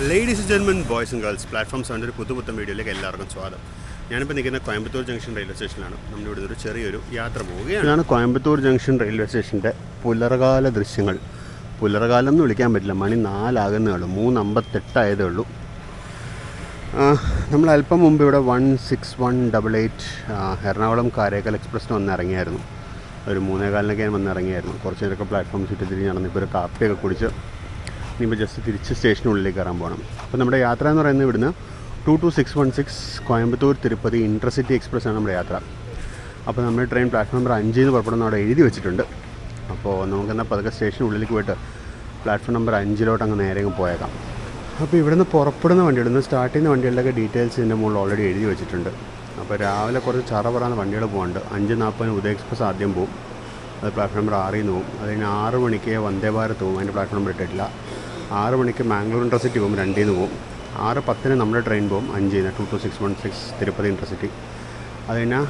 Ladies and gentlemen, boys and girls, platform 7 ഒരു പുതുപുത്തൻ വീഡിയോയിലേക്ക് എല്ലാവർക്കും സ്വാഗതം. ഞാനിപ്പോൾ നിൽക്കുന്ന കോയമ്പത്തൂർ ജംഗ്ഷൻ റെയിൽവേ സ്റ്റേഷനിലാണ്. നമ്മളിവിടെ ഒരു ചെറിയൊരു യാത്ര പോവുകയാണ്. ഇതാണ് കോയമ്പത്തൂർ ജംഗ്ഷൻ റെയിൽവേ സ്റ്റേഷൻ്റെ പുലർകാല ദൃശ്യങ്ങൾ. പുലർകാലം എന്ന് വിളിക്കാൻ പറ്റില്ല, മണി 4 ആകുന്നേ ഉള്ളൂ, 3:58 ആയതേ ഉള്ളൂ. നമ്മൾ അല്പം മുമ്പ് ഇവിടെ 16188 എറണാകുളം കാരേക്കൽ എക്സ്പ്രസ്സിന് വന്നിറങ്ങിയായിരുന്നു. ഒരു 3:15 വന്നിറങ്ങിയായിരുന്നു. കുറച്ച് നേരമൊക്കെ പ്ലാറ്റ്ഫോം ചുറ്റി തിരിഞ്ഞ് നടന്ന് ഇപ്പോൾ ഒരു കാപ്പിയൊക്കെ കുടിച്ച് ഇനിയിപ്പോൾ ജസ്റ്റ് തിരിച്ച് സ്റ്റേഷനുള്ളിലേക്ക് കയറാൻ പോകണം. അപ്പോൾ നമ്മുടെ യാത്ര എന്ന് പറയുന്നത് ഇവിടുന്ന് 22616 കോയമ്പത്തൂർ തിരുപ്പതി ഇൻ്റർസിറ്റി എക്സ്പ്രസ് ആണ് നമ്മുടെ യാത്ര. അപ്പോൾ നമ്മുടെ ട്രെയിൻ പ്ലാറ്റ്ഫോം നമ്പർ 5 പുറപ്പെടുന്ന അവിടെ എഴുതി വെച്ചിട്ടുണ്ട്. അപ്പോൾ നമുക്കെന്നാൽ പതുക്കെ സ്റ്റേഷനുള്ളിലേക്ക് പോയിട്ട് പ്ലാറ്റ്ഫോം നമ്പർ 5 അങ്ങ് നേരെ പോയേക്കാം. അപ്പോൾ ഇവിടുന്ന് പുറപ്പെടുന്ന വണ്ടികൾ, ഇന്ന് സ്റ്റാർട്ട് ചെയ്യുന്ന വണ്ടികളുടെയൊക്കെ ഡീറ്റെയിൽസ് ഇതിൻ്റെ മുകളിൽ ഓൾറെഡി എഴുതി വെച്ചിട്ടുണ്ട്. അപ്പോൾ രാവിലെ കുറച്ച് ചറപറാന്ന് വണ്ടികൾ പോകാനുണ്ട്. 5:40 ഉദയ എക്സ്പ്രസ് ആദ്യം പോകും, അത് പ്ലാറ്റ്ഫോം നമ്പർ 6 പോകും. അത് കഴിഞ്ഞ് 6 മണിക്ക് വന്ദേ ഭാരത് പോകും, അതിൻ്റെ പ്ലാറ്റ്ഫോം നമ്പർ ഇട്ടിട്ടില്ല. 6 മണിക്ക് മാംഗ്ലൂർ ഇൻ്റർസിറ്റി പോകും, 2 പോകും. 6:10 നമ്മുടെ ട്രെയിൻ പോകും, 5 222616 തിരുപ്പതി ഇൻ്റർസിറ്റി. അത് കഴിഞ്ഞാൽ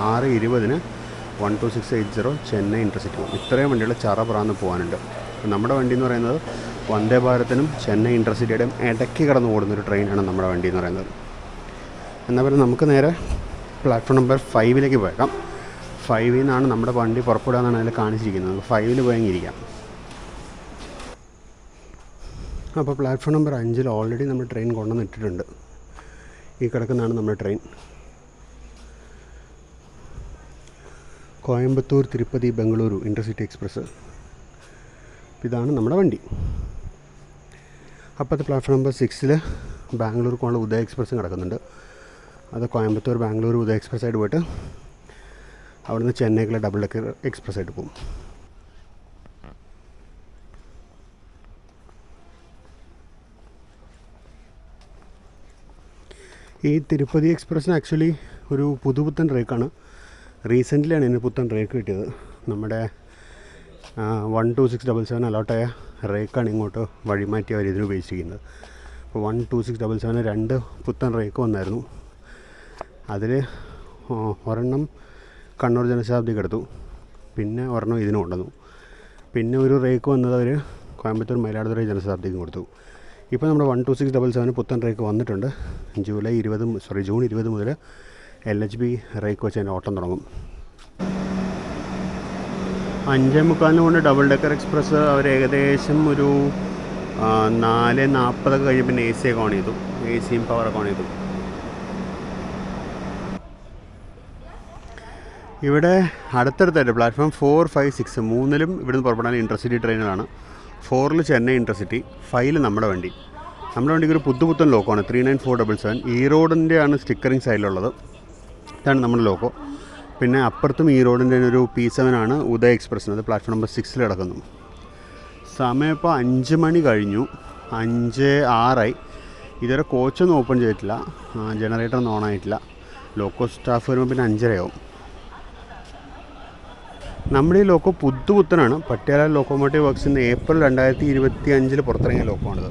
6:20 12680 ചെന്നൈ ഇൻ്റർസിറ്റി പോകും. ഇത്രയും വണ്ടികൾ ചറപറാന്ന് പോകാനുണ്ട്. നമ്മുടെ വണ്ടി എന്ന് പറയുന്നത് വന്ദേ ഭാരതിനും ചെന്നൈ ഇൻ്റർസിറ്റിയുടെയും ഇടയ്ക്ക് കിടന്ന് ഓടുന്നൊരു ട്രെയിനാണ് നമ്മുടെ വണ്ടി എന്ന് പറയുന്നത്. എന്നാൽ പിന്നെ നമുക്ക് നേരെ പ്ലാറ്റ്ഫോം നമ്പർ 5 പോയേക്കാം. 5 നിന്നാണ് നമ്മുടെ വണ്ടി പുറപ്പെടുക എന്നാണ് അതിൽ കാണിച്ചിരിക്കുന്നത്. 5 പോയെങ്കിരിക്കാം. അപ്പോൾ പ്ലാറ്റ്ഫോം നമ്പർ 5 ഓൾറെഡി നമ്മൾ ട്രെയിൻ കൊണ്ടുവന്നിട്ടിട്ടുണ്ട്. ഈ കിടക്കുന്നതാണ് നമ്മുടെ train. Coimbatore Tirupati Bengaluru intercity express. ഇതാണ് നമ്മുടെ വണ്ടി. അപ്പോഴത്തെ പ്ലാറ്റ്ഫോം നമ്പർ 6 ബാംഗ്ലൂർ പോകാനുള്ള ഉദയ എക്സ്പ്രസ്സും കിടക്കുന്നുണ്ട്. അത് കോയമ്പത്തൂർ ബാംഗ്ലൂർ ഉദയ എക്സ്പ്രസ് ആയിട്ട് പോയിട്ട് അവിടുന്ന് ചെന്നൈക്കുള്ള ഡബിൾ ഡെക്കർ എക്സ്പ്രസ് ആയിട്ട് പോകും. ഈ തിരുപ്പതി എക്സ്പ്രസ്സിന് ആക്ച്വലി ഒരു പുതുപുത്തൻ റേക്കാണ്. റീസെൻ്റ്ലിയാണ് ഇതിന് പുത്തൻ റേക്ക് കിട്ടിയത്. നമ്മുടെ 12677 അലോട്ടായ റേക്കാണ് ഇങ്ങോട്ട് വഴിമാറ്റി അവർ ഇതിന് ഉപയോഗിച്ചിരിക്കുന്നത്. അപ്പോൾ 12677 2 പുത്തൻ റേക്ക് വന്നായിരുന്നു. അതിൽ ഒരെണ്ണം കണ്ണൂർ ജനശതാബ്ദിക്ക് എടുത്തു, പിന്നെ ഒരെണ്ണം ഇതിന് കൊണ്ടുവന്നു. പിന്നെ ഒരു റേക്ക് വന്നത് അവർ കോയമ്പത്തൂർ മയിലാടുതുറൈ ജനശതാബ്ദിക്കും കൊടുത്തു. ഇപ്പോൾ നമ്മുടെ 12677 പുത്തൻ റേക്ക് വന്നിട്ടുണ്ട്. ജൂൺ 20 മുതൽ LHB റേക്ക് വെച്ച് അതിൻ്റെ ഓട്ടം തുടങ്ങും. 5:45 കൊണ്ട് ഡബിൾ ഡെക്കർ എക്സ്പ്രസ് അവർ ഏകദേശം ഒരു 4:40 കഴിഞ്ഞ് പിന്നെ AC ഒക്കെ ഓൺ ചെയ്തു, ACയും പവറൊക്കെ ഓൺ ചെയ്തു. ഇവിടെ അടുത്തടുത്തായിട്ട് പ്ലാറ്റ്ഫോം 4, 5, 6 മൂന്നിലും ഇവിടുന്ന് പുറപ്പെടാൻ ഇൻ്റർസിറ്റി ട്രെയിനുകളാണ്. 4 ചെന്നൈ ഇൻ്റർസിറ്റി, 5 നമ്മുടെ വണ്ടി. നമ്മുടെ വണ്ടിക്ക് ഒരു പുതുപുത്തൻ ലോക്കോണ് 39477. ഈറോഡിൻ്റെയാണ് സ്റ്റിക്കറിങ് സൈഡിലുള്ളത്. ഇതാണ് നമ്മുടെ ലോക്കോ. പിന്നെ അപ്പുറത്തും ഈറോഡിൻ്റെ ഒരു P7 ആണ് ഉദയ എക്സ്പ്രസ്സിന്, അത് പ്ലാറ്റ്ഫോം നമ്പർ 6 കിടക്കുന്നു. സമയം ഇപ്പോൾ 5 മണി കഴിഞ്ഞു, 5:06. ഇതുവരെ കോച്ചൊന്നും ഓപ്പൺ ചെയ്തിട്ടില്ല, ജനറേറ്ററൊന്നും ഓൺ ആയിട്ടില്ല. ലോക്കോ സ്റ്റാഫ് വരുമ്പോൾ പിന്നെ 5:30 നമ്മുടെ ഈ ലോക്കോ പുതുപുത്തനാണ്. പട്യാല ലോക്കോമോട്ടീവ് വർക്സിന്ന് ഏപ്രിൽ 2025 പുറത്തിറങ്ങിയ ലോക്കോണത്.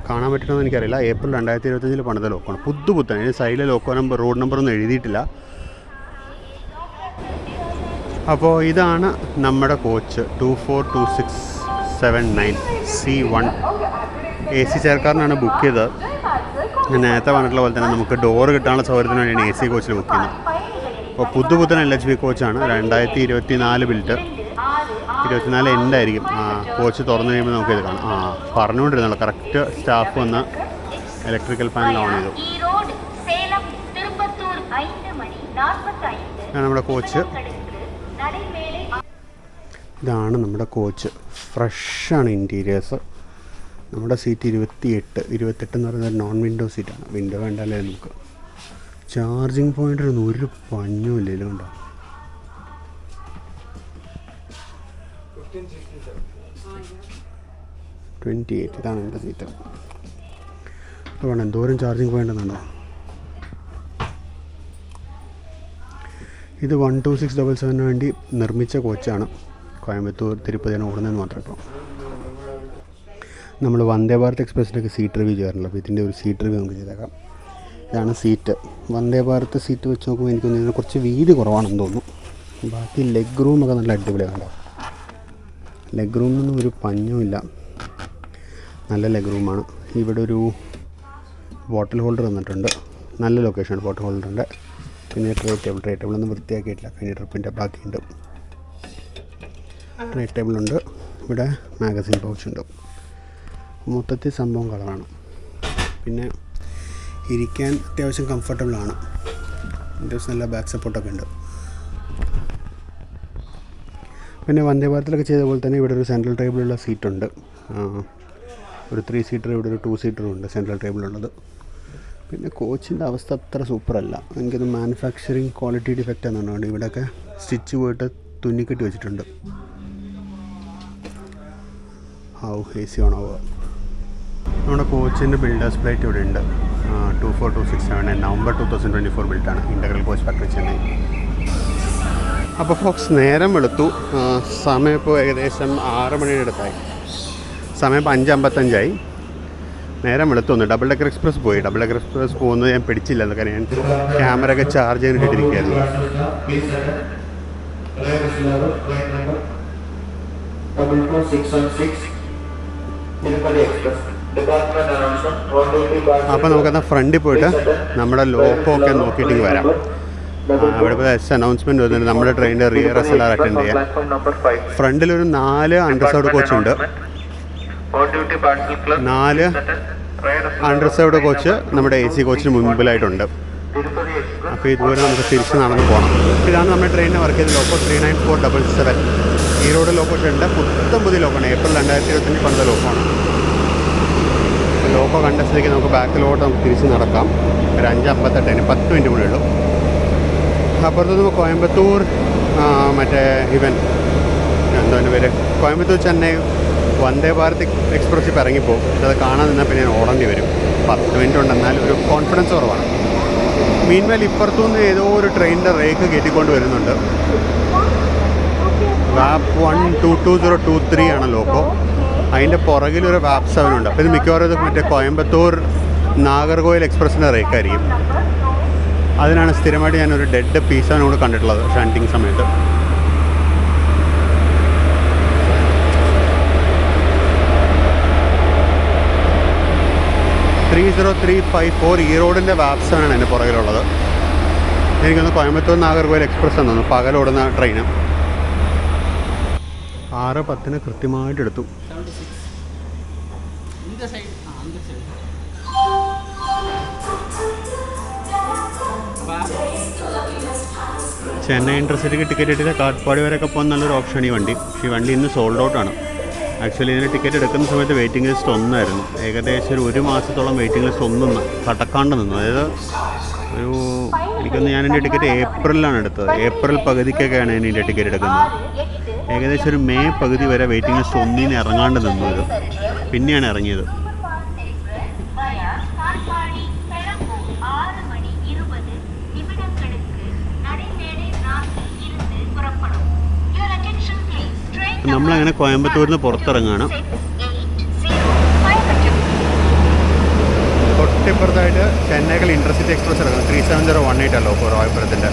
കാണാൻ പറ്റണമെന്ന് എനിക്കറിയില്ല. ഏപ്രിൽ 2025 പണിത ലോക്കോണ്, പുതുപുത്തൻ. അതിന് സൈഡിലെ ലോക്കോ നമ്പർ, റോഡ് നമ്പറൊന്നും എഴുതിയിട്ടില്ല. അപ്പോൾ ഇതാണ് നമ്മുടെ കോച്ച് 242679 C1. AC ചേർക്കാരനാണ് ബുക്ക് ചെയ്തത്. ഞാൻ നേരത്തെ പറഞ്ഞിട്ടുള്ള പോലെ തന്നെ നമുക്ക് ഡോറ് കിട്ടാനുള്ള സൗകര്യത്തിന് വേണ്ടിയാണ് AC കോച്ചിൽ ബുക്ക് ചെയ്യുന്നത്. അപ്പോൾ പുതുപുത്തൻ LHB കോച്ചാണ്, 2024 ബിൽറ്റ്. 24 എൻഡ് ആയിരിക്കും. കോച്ച് തുറന്നു കഴിയുമ്പോൾ നമുക്കിത് കാണാം. പറഞ്ഞുകൊണ്ടിരുന്നല്ലോ, കറക്റ്റ് സ്റ്റാഫ് വന്ന് ഇലക്ട്രിക്കൽ പാനൽ ഓൺ ചെയ്തു. നമ്മുടെ കോച്ച് ഇതാണ് നമ്മുടെ കോച്ച്. ഫ്രഷാണ് ഇൻറ്റീരിയേഴ്സ്. നമ്മുടെ സീറ്റ് 28 എന്ന് പറയുന്നത് നോൺ വിൻഡോ സീറ്റാണ്. വിൻഡോ വേണ്ടല്ലേ നമുക്ക്. ചാർജിങ് പോയിൻ്റൊന്നും ഒരു പഞ്ഞും ഇല്ലല്ലോ. ഉണ്ടോ 28. ഇതാണ് എൻ്റെ സീറ്റ്. വേണം എന്തോരം ചാർജിങ് പോയിൻ്റ് എന്നുണ്ടോ. ഇത് 12677 വേണ്ടി നിർമ്മിച്ച കോച്ചാണ്. കോയമ്പത്തൂർ തിരുപ്പതിയാണ് ഓടുന്നതെന്ന് മാത്രം. ഇപ്പോൾ നമ്മൾ വന്ദേ ഭാരത് എക്സ്പ്രസ്സിൻ്റെയൊക്കെ സീറ്റ് റിവ്യൂ ചെയ്യാറുണ്ടല്ലോ. അപ്പോൾ ഇതിൻ്റെ ഒരു സീറ്റ് റിവ്യൂ നമുക്ക് ചെയ്തേക്കാം. ഇതാണ് സീറ്റ്. വന്ദേ ഭാരത് സീറ്റ് വെച്ച് നോക്കുമ്പോൾ എനിക്കൊന്നും ഇതിന് കുറച്ച് വീതി കുറവാണെന്ന് തോന്നുന്നു. ബാക്കി ലെഗ് റൂമൊക്കെ നല്ല അടിപൊളിയാണ്. ലെഗ് റൂമൊന്നും ഒരു പഞ്ഞുമില്ല, നല്ല ലെഗ് റൂമാണ്. ഇവിടെ ഒരു ബോട്ടിൽ ഹോൾഡർ വന്നിട്ടുണ്ട്, നല്ല ലൊക്കേഷനാണ് ബോട്ടിൽ ഹോൾഡറിൻ്റെ. പിന്നെ ട്രേ ടേബിളൊന്നും വൃത്തിയാക്കിയിട്ടില്ല, കഴിഞ്ഞ ട്രിപ്പിൻ്റെ ബാക്കിയുണ്ട്. ട്രേ ടേബിളുണ്ട്, ഇവിടെ മാഗസിൻ പൗച്ചുണ്ട്. മൊത്തത്തിൽ സംഭവം കളറാണ്. പിന്നെ ഇരിക്കാൻ അത്യാവശ്യം കംഫർട്ടബിളാണ്, അത്യാവശ്യം നല്ല ബാക്ക് സപ്പോർട്ടൊക്കെ ഉണ്ട്. പിന്നെ വന്ദേ ഭാരതിലൊക്കെ ചെയ്ത പോലെ തന്നെ ഇവിടെ ഒരു സെൻട്രൽ ടേബിളുള്ള സീറ്റുണ്ട്. ഒരു 3 സീറ്റർ, ഇവിടെ ഒരു 2 സീറ്ററും ഉണ്ട് സെൻട്രൽ ടേബിളുള്ളത്. പിന്നെ കോച്ചിൻ്റെ അവസ്ഥ അത്ര സൂപ്പറല്ല, എനിക്കത് മാനുഫാക്ചറിങ് ക്വാളിറ്റി ഡിഫക്റ്റ് എന്നുണ്ട്. ഇവിടെയൊക്കെ സ്റ്റിച്ച് പോയിട്ട് തുന്നിക്കെട്ടി വെച്ചിട്ടുണ്ട്. AC ഓണാവുക. നമ്മുടെ കോച്ചിൻ്റെ ബിൽഡേഴ്സ് പ്ലേറ്റ് ഇവിടെ ഉണ്ട്. 24267 നവംബർ 2024 ബിൽഡാണ്, ഇൻ്റഗ്രൽ കോച്ച് ഫാക്ടറി ചെന്നൈ. അപ്പോൾ ഫോക്സ് നേരം വെളുത്തു. സമയം ഇപ്പോൾ ഏകദേശം 6 മണിയുടെ അടുത്തായി. സമയം ഇപ്പോൾ 5:55. നേരം വെളുത്തൊന്ന് ഡബിൾ ഡെക്കർ എക്സ്പ്രസ് പോയി. ഡബിൾ ഡെക്കർ എക്സ്പ്രസ് പോകുന്നത് ഞാൻ പിടിച്ചില്ല, കാരണം ഞാൻ ക്യാമറ ഒക്കെ ചാർജ് ചെയ്യാനിട്ടിരിക്കുകയായിരുന്നു. അപ്പോൾ നമുക്കെന്നാൽ ഫ്രണ്ടിൽ പോയിട്ട് നമ്മുടെ ലോക്കോ ഒക്കെ നോക്കിയിട്ട് വരാം. അവിടെ ഇപ്പോൾ അനൗൺസ്മെൻറ്റ് വരുന്നുണ്ട് നമ്മുടെ ട്രെയിനിൻ്റെ റിയർ SLR അറ്റൻഡ് ചെയ്യാൻ. ഫ്രണ്ടിലൊരു 4 അൺറിസർവ്ഡ് കോച്ചുണ്ട്. 4 അൺറിസർവ്ഡ് കോച്ച് നമ്മുടെ AC കോച്ചിന് മുമ്പിലായിട്ടുണ്ട്. അപ്പോൾ ഇതുപോലെ നമുക്ക് തിരിച്ച് നടന്ന് പോകണം. ഇതാണ് നമ്മുടെ ട്രെയിനിനെ വർക്ക് ചെയ്ത ലോക്കോ 39477. ഈ റോഡ് ലോക്കോ ഉണ്ട്, പുതിയ ലോക്കോണ്, ഏപ്രിൽ 2025 പണിത ലോക്കോണ്. ലോക്കോ കണ്ട സ്ഥിതിക്ക് നമുക്ക് ബാക്കിലോട്ട് നമുക്ക് തിരിച്ച് നടക്കാം. ഒരു 5:58, 10 മിനിറ്റ് കൂടെ ഉള്ളൂ. അപ്പുറത്ത് നമുക്ക് കോയമ്പത്തൂർ മറ്റേ എന്തോൻ്റെ പേര്, കോയമ്പത്തൂർ ചെന്നൈ വന്ദേ ഭാരത് എക്സ്പ്രസ് ഇപ്പോൾ ഇറങ്ങിപ്പോകും. പക്ഷെ അത് കാണാൻ നിന്നാൽ പിന്നെ ഞാൻ ഓടേണ്ടി വരും. 10 മിനിറ്റ് ഉണ്ടെന്നാൽ ഒരു കോൺഫിഡൻസ് കുറവാണ്. മീൻവെൽ ഇപ്പുറത്തുനിന്ന് ഏതോ ഒരു ട്രെയിനിൻ്റെ റേക്ക് കയറ്റിക്കൊണ്ട് വരുന്നുണ്ട്. വാപ്പ് 1222023 ആണ് ലോക്കോ. അതിൻ്റെ പുറകിലൊരു വാപ്പ് 7 ഉണ്ട്. അപ്പോൾ ഇത് മിക്കവാറും ഇത് മറ്റേ കോയമ്പത്തൂർ നാഗർകോയിൽ എക്സ്പ്രസിൻ്റെ റേക്കായിരിക്കും. അതിനാണ് സ്ഥിരമായിട്ട് ഞാനൊരു ഡെഡ് പീസാണ് കൂടെ കണ്ടിട്ടുള്ളത് ഷണ്ടിങ് സമയത്ത്. ഈ റോഡിൻ്റെ വാപ്പ് 7 ആണ് എൻ്റെ പുറകിലുള്ളത്. എനിക്കൊന്ന് കോയമ്പത്തൂർ നാഗർകോയിൽ എക്സ്പ്രസ് എന്നാണ് പകലോടുന്ന ട്രെയിന്. 6:10 കൃത്യമായിട്ട് എടുത്തു. ചെന്നൈ ഇൻ്റർസിറ്റിക്ക് ടിക്കറ്റ് എടുത്തിട്ട് കാട്ട്പാടി വരെയൊക്കെ പോകാൻ നല്ലൊരു ഓപ്ഷനാണ് ഈ വണ്ടി. പക്ഷേ ഈ വണ്ടി ഇന്ന് സോൾഡ് ഔട്ടാണ്. ആക്ച്വലി ഇതിന് ടിക്കറ്റ് എടുക്കുന്ന സമയത്ത് വെയിറ്റിംഗ് ലിസ്റ്റ് 1 ആയിരുന്നു. ഏകദേശം ഒരു മാസത്തോളം വെയിറ്റിംഗ് ലിസ്റ്റ് 1 കടക്കാണ്ട് നിന്നു. അതായത് എനിക്കൊന്ന് ഞാൻ എൻ്റെ ടിക്കറ്റ് ഏപ്രിലാണ് എടുത്തത്. ഏപ്രിൽ പകുതിക്കൊക്കെയാണ് ഞാൻ എൻ്റെ ടിക്കറ്റ് എടുക്കുന്നത്. ഏകദേശം ഒരു മെയ് പകുതി വരെ വെയിറ്റിംഗ് ലിസ്റ്റ് 1 ഇറങ്ങാണ്ട് നിന്നു. ഇത് പിന്നെയാണ് ഇറങ്ങിയത്. നമ്മളങ്ങനെ കോയമ്പത്തൂരിൽ നിന്ന് പുറത്തിറങ്ങുകയാണ്. തൊട്ടിപ്പുറത്തായിട്ട് ചെന്നൈകൾ ഇൻ്റർസിറ്റി എക്സ്പ്രസ് ഇറങ്ങുന്നത് 37018 അല്ലോ കോയമ്പത്തൂരത്തിൻ്റെ.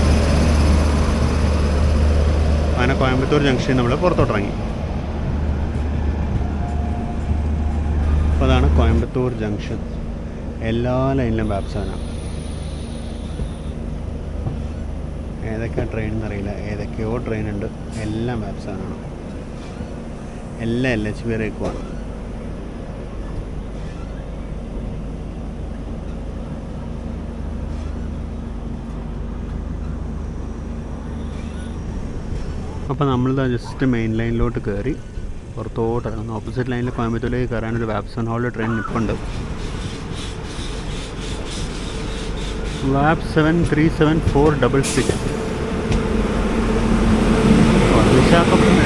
അങ്ങനെ കോയമ്പത്തൂർ ജംഗ്ഷനിൽ നമ്മൾ പുറത്തോട്ടിറങ്ങി. അപ്പോൾ അതാണ് കോയമ്പത്തൂർ ജംഗ്ഷൻ. എല്ലാ ലൈനിലും വാപ്സാണ്. ഏതൊക്കെയാണ് ട്രെയിൻ എന്നറിയില്ല, ഏതൊക്കെയോ ട്രെയിൻ ഉണ്ട്, എല്ലാം വാപ്സാണ്. എല്ലാം LHB റേക്കുമാണ്. അപ്പോൾ നമ്മളിത് ജസ്റ്റ് മെയിൻ ലൈനിലോട്ട് കയറി പുറത്തോട്ട് ഇറങ്ങുന്നു. ഓപ്പോസിറ്റ് ലൈനിൽ കോയമ്പത്തൂരിലേക്ക് കയറാനൊരു വാപ്സൺ ഹോളിൽ ട്രെയിൻ നിൽപ്പുണ്ട്. വാപ്പ് 737466 Visakhapatnam.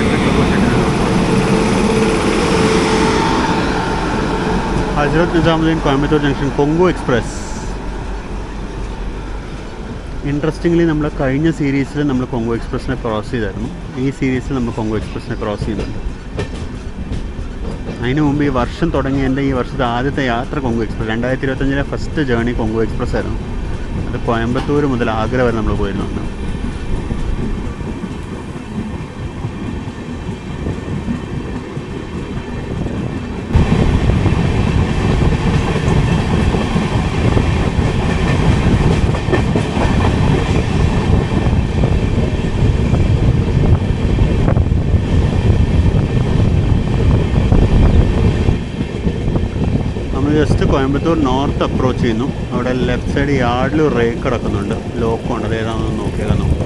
Hazrat Nizamuddin Coimbatore junction Kongu express. Interestingly നമ്മൾ കഴിഞ്ഞ സീരീസിൽ നമ്മൾ കൊങ്കു എക്സ്പ്രസിനെ ക്രോസ് ചെയ്തായിരുന്നു. ഈ സീരീസിൽ നമ്മൾ കൊങ്കു എക്സ്പ്രസിനെ ക്രോസ് ചെയ്യുന്നുണ്ട്. അതിന് മുമ്പ് ഈ വർഷം തുടങ്ങിയ എൻ്റെ ഈ വർഷത്തെ ആദ്യത്തെ യാത്ര Kongu express 2025 first journey Kongu express ആയിരുന്നു. അത് കോയമ്പത്തൂർ മുതൽ ആഗ്ര വരെ നമ്മൾ പോയിരുന്നു. കോയമ്പത്തൂർ നോർത്ത് അപ്രോച്ച് ചെയ്യുന്നു. അവിടെ ലെഫ്റ്റ് സൈഡ് യാർഡിൽ ഒരു റേക്ക് കിടക്കുന്നുണ്ട്. ലോക്കുണ്ട്, അത് ഏതാണെന്ന് നോക്കിയാൽ നോക്കാം.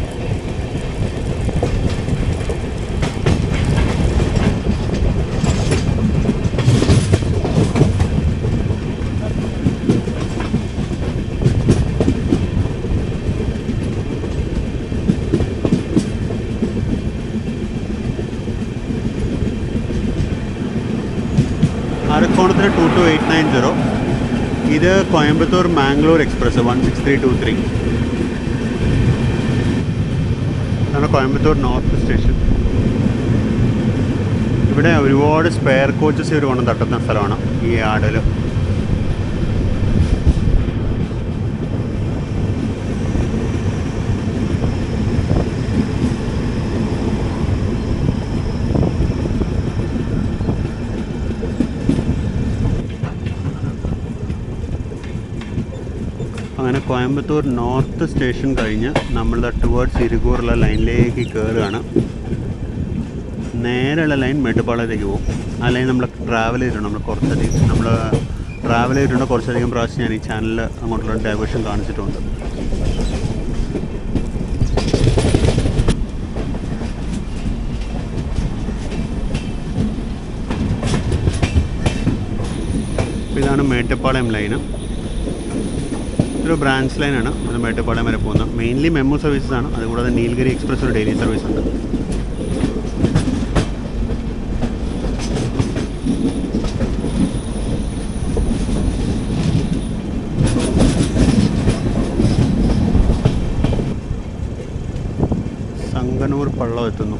അരക്കോണത്തിന് 22890. ഇത് കോയമ്പത്തൂർ മാംഗ്ലൂർ എക്സ്പ്രസ് 16323. ഇതാണ് കോയമ്പത്തൂർ നോർത്ത് സ്റ്റേഷൻ. ഇവിടെ ഒരുപാട് സ്പെയർ കോച്ചസ് ഇവർ കൊണ്ട് തട്ടുന്ന സ്ഥലമാണ് ഈ ആടിൽ. അങ്ങനെ കോയമ്പത്തൂർ നോർത്ത് സ്റ്റേഷൻ കഴിഞ്ഞ് നമ്മൾ ടുവേർഡ്സ് ഇരിക്കൂറുള്ള ലൈനിലേക്ക് കയറുകയാണ്. നേരെയുള്ള ലൈൻ മേട്ടുപ്പാളയത്തേക്ക് പോകും. ആ ലൈൻ നമ്മൾ ട്രാവൽ ചെയ്തിട്ടുണ്ട്. നമ്മൾ ട്രാവൽ ചെയ്തിട്ടുണ്ട് കുറച്ചധികം പ്രാവശ്യം ഞാൻ ഈ ചാനലിൽ അങ്ങോട്ടുള്ള ഡൈവേർഷൻ കാണിച്ചിട്ടുണ്ട്. ഇതാണ് മേട്ടുപ്പാളയം ലൈന്. ഒരു ബ്രാഞ്ച് ലൈനാണ്. അത് മേട്ടുപ്പാളയം വരെ പോകുന്നത്. മെയിൻലി മെമു സർവീസസ് ആണ്. അതുകൂടാതെ നീൽഗിരി എക്സ്പ്രസ് ഒരു ഡെയിലി സർവീസ് ഉണ്ട്. സംഗനൂർ പള്ളം എത്തുന്നു.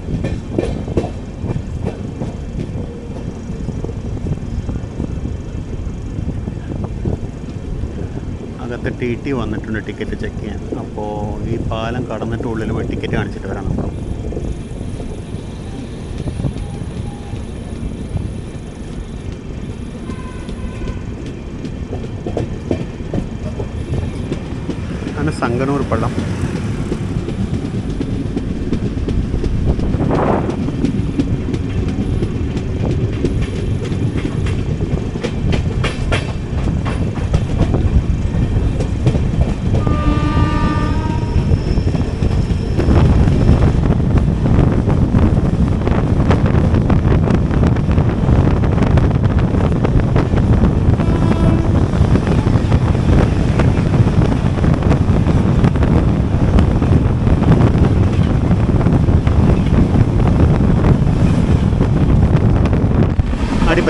അകത്ത് TT വന്നിട്ടുണ്ട് ടിക്കറ്റ് ചെക്ക് ചെയ്യാൻ. അപ്പോൾ ഈ പാലം കടന്നിട്ട് ഉള്ളിൽ പോയി ടിക്കറ്റ് കാണിച്ചിട്ട് വരാം നമുക്ക്. അങ്ങനെ സംഗനൂർ പള്ളം.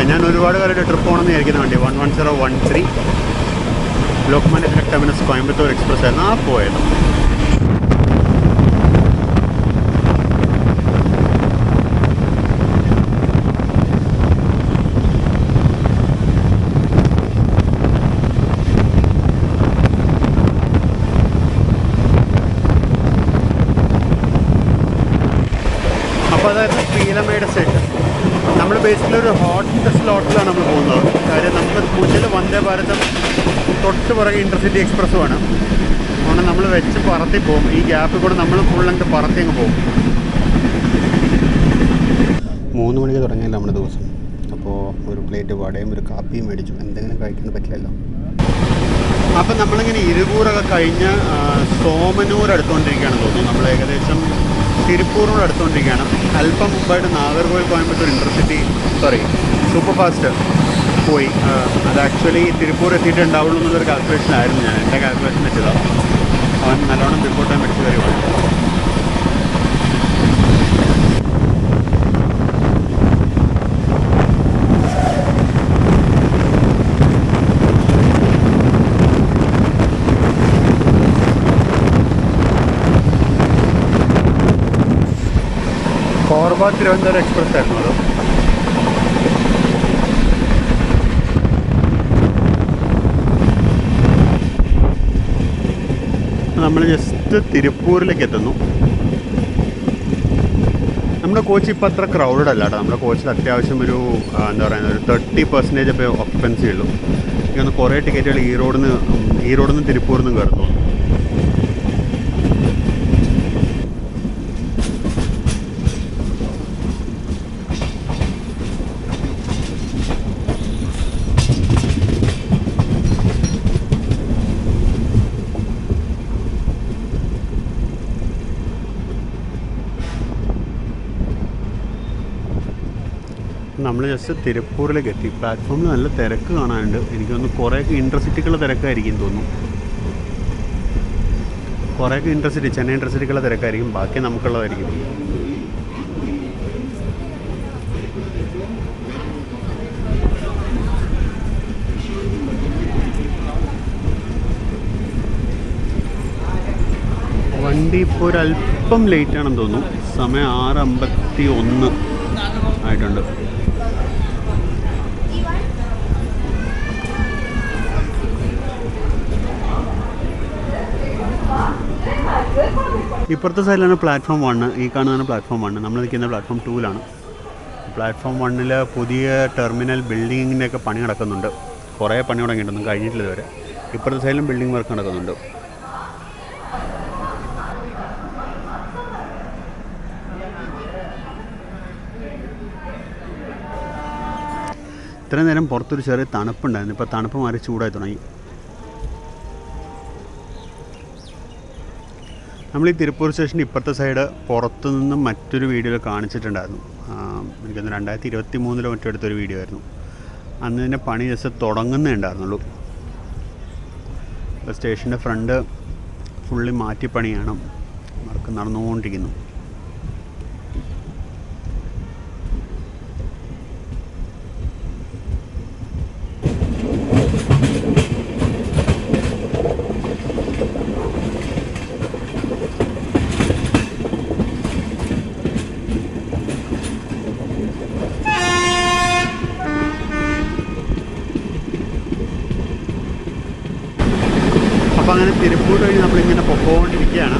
ഞാൻ ഒരുപാട് കാലമായിട്ട് ട്രിപ്പ് പോകണമെന്ന് വിചാരിക്കുന്ന വണ്ടി 11013 ലോക്മാന്യ തിലക് ടെർമിനസ് കോയമ്പത്തൂർ എക്സ്പ്രസ് ആയിരുന്നു ആ പോയത്. അപ്പോൾ അതായത് പീലമേട് സ്റ്റേഷൻ. നമ്മൾ ബേസിക്കലി ഒരു ഹോട്ട് സ്ലോട്ടിലാണ് നമ്മൾ പോകുന്നത്. കാര്യം നമുക്ക് മുന്നിൽ വന്ദേ ഭാരതും തൊട്ട് പുറകെ ഇൻ്റർസിറ്റി എക്സ്പ്രസ്സുമാണ്. അതുകൊണ്ട് നമ്മൾ വെച്ച് പറത്തി പോകും. ഈ ഗ്യാപ്പിൽ കൂടെ നമ്മൾ ഫുൾ ലെങ്ത് പറത്തി അങ്ങ് പോകും. 3 മണിക്ക് തുടങ്ങിയല്ലോ നമ്മുടെ ദിവസം. അപ്പോൾ ഒരു പ്ലേറ്റ് വടയും ഒരു കാപ്പിയും മേടിച്ചു. എന്തെങ്കിലും കഴിക്കാൻ പറ്റില്ലല്ലോ. അപ്പം നമ്മളിങ്ങനെ ഇരുകൂറൊക്കെ കഴിഞ്ഞ് സോമനൂർ അടുത്തുകൊണ്ടിരിക്കുകയാണെന്ന് തോന്നുന്നു. നമ്മൾ ഏകദേശം തിരുപ്പൂറിനോട് അടുത്തുകൊണ്ടിരിക്കുകയാണ്. അല്പം മുമ്പായിട്ട് Nagercoil Coimbatore intercity super fast പോയി. അത് ആക്ച്വലി തിരുപ്പൂർ എത്തിയിട്ടുണ്ടാവുള്ളൂ എന്നുള്ളൊരു കാൽക്കുലേഷനായിരുന്നു. എൻ്റെ കാൽക്കുലേഷൻ വെച്ചതാണ്. അവൻ നല്ലോണം ബിഫോർ ടൈം അടിച്ച് കയറി പോയി. കോർബ തിരുവനന്തപുരം എക്സ്പ്രസ് ആയിരുന്നു അത്. നമ്മൾ ജസ്റ്റ് തിരുപ്പൂരിലേക്ക് എത്തുന്നു. നമ്മുടെ കോച്ച് ഇപ്പോൾ അത്ര ക്രൗഡഡ് അല്ല കേട്ടോ. നമ്മുടെ കോച്ചിൽ അത്യാവശ്യം ഒരു എന്താ പറയുക ഒരു 30% ഇപ്പോൾ ഓക്യുപ്പൻസി ഉള്ളൂ. എനിക്കൊന്ന് കുറേ ടിക്കറ്റുകൾ ഈറോഡിൽ നിന്ന് തിരുപ്പൂരിൽ നിന്നും കയറുന്നു. നമ്മൾ ജസ്റ്റ് തിരുപ്പൂരിലേക്ക് എത്തി. പ്ലാറ്റ്ഫോമിൽ നല്ല തിരക്ക് കാണാനുണ്ട്. എനിക്ക് തോന്നുന്നു കുറേയൊക്കെ ഇൻ്റർസിറ്റിക്കുള്ള തിരക്കായിരിക്കും തോന്നുന്നു. കുറേയൊക്കെ ഇൻ്റർസിറ്റി, ചെന്നൈ ഇൻ്റർസിറ്റിക്കുള്ള തിരക്കായിരിക്കും, ബാക്കി നമുക്കുള്ളതായിരിക്കും. വണ്ടി ഇപ്പോൾ ഒരല്പം ലേറ്റാണെന്ന് തോന്നുന്നു. സമയം 6:51 ആയിട്ടുണ്ട്. ഇപ്പുറത്തെ സൈഡിലാണ് പ്ലാറ്റ്ഫോം 1. ഈ കാണുന്നതാണ് പ്ലാറ്റ്ഫോം 1. നമ്മൾ നിൽക്കുന്ന പ്ലാറ്റ്ഫോം 2-ലാണ്. പ്ലാറ്റ്ഫോം 1-ൽ പുതിയ ടെർമിനൽ ബിൽഡിങ്ങിൻ്റെയൊക്കെ പണി നടക്കുന്നുണ്ട്. കുറേ പണി തുടങ്ങിയിട്ടൊന്നും കഴിഞ്ഞിട്ടില്ല ഇതുവരെ. ഇപ്പുറത്തെ സൈഡിലും ബിൽഡിംഗ് വർക്ക് നടക്കുന്നുണ്ട്. ഇത്രയും നേരം പുറത്തൊരു ചെറിയ തണുപ്പുണ്ടായിരുന്നു. ഇപ്പോൾ തണുപ്പ് മാറി ചൂടായി തുടങ്ങി. നമ്മൾ ഈ തിരുപ്പൂർ സ്റ്റേഷൻ്റെ ഇപ്പുറത്തെ സൈഡ് പുറത്തു നിന്നും മറ്റൊരു വീഡിയോയിൽ കാണിച്ചിട്ടുണ്ടായിരുന്നു. എനിക്കൊന്ന് 2023 മറ്റോ എടുത്തൊരു വീഡിയോ ആയിരുന്നു. അന്ന് ഇതിൻ്റെ പണി ജസ്റ്റ് തുടങ്ങുന്നേ ഉണ്ടായിരുന്നുള്ളൂ. ഇപ്പോൾ സ്റ്റേഷൻ്റെ ഫ്രണ്ട് ഫുള്ളി മാറ്റിപ്പണിയാണ്, വർക്ക് നടന്നുകൊണ്ടിരിക്കുന്നു. അപ്പോൾ അങ്ങനെ തിരുപ്പൂർ വഴി നമ്മളിങ്ങനെ പൊക്കോണ്ടിരിക്കുകയാണ്.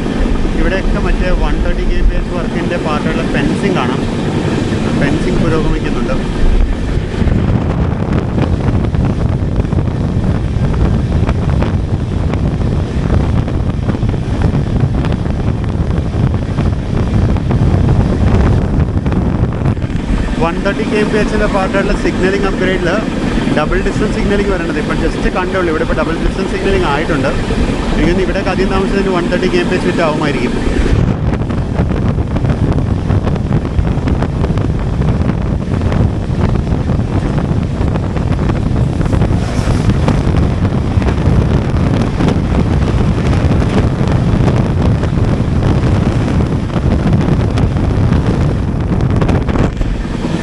ഇവിടെയൊക്കെ മറ്റേ 130 kbps വർക്കിൻ്റെ പാർട്ടുള്ള ഫെൻസിങ് കാണാം. ഫെൻസിങ് പുരോഗമിക്കുന്നുണ്ട്. $130 kbps പാർട്ടുള്ള സിഗ്നലിംഗ് അപ്ഗ്രേഡിൽ ഡബിൾ ഡിസ്റ്റൻസ് സിഗ്നലിംഗ് വരേണ്ടത് ഇപ്പം ജസ്റ്റ് കണ്ടുള്ളൂ. ഇവിടെ ഇപ്പോൾ ഡബിൾ ഡിസ്റ്റൻസ് സിഗ്നലിംഗ് ആയിട്ടുണ്ട്. എനിക്കൊന്ന് ഇവിടെ അധികം താമസിച്ചതിന് 130 kbps ഫിറ്റ് ആവുമായിരിക്കും.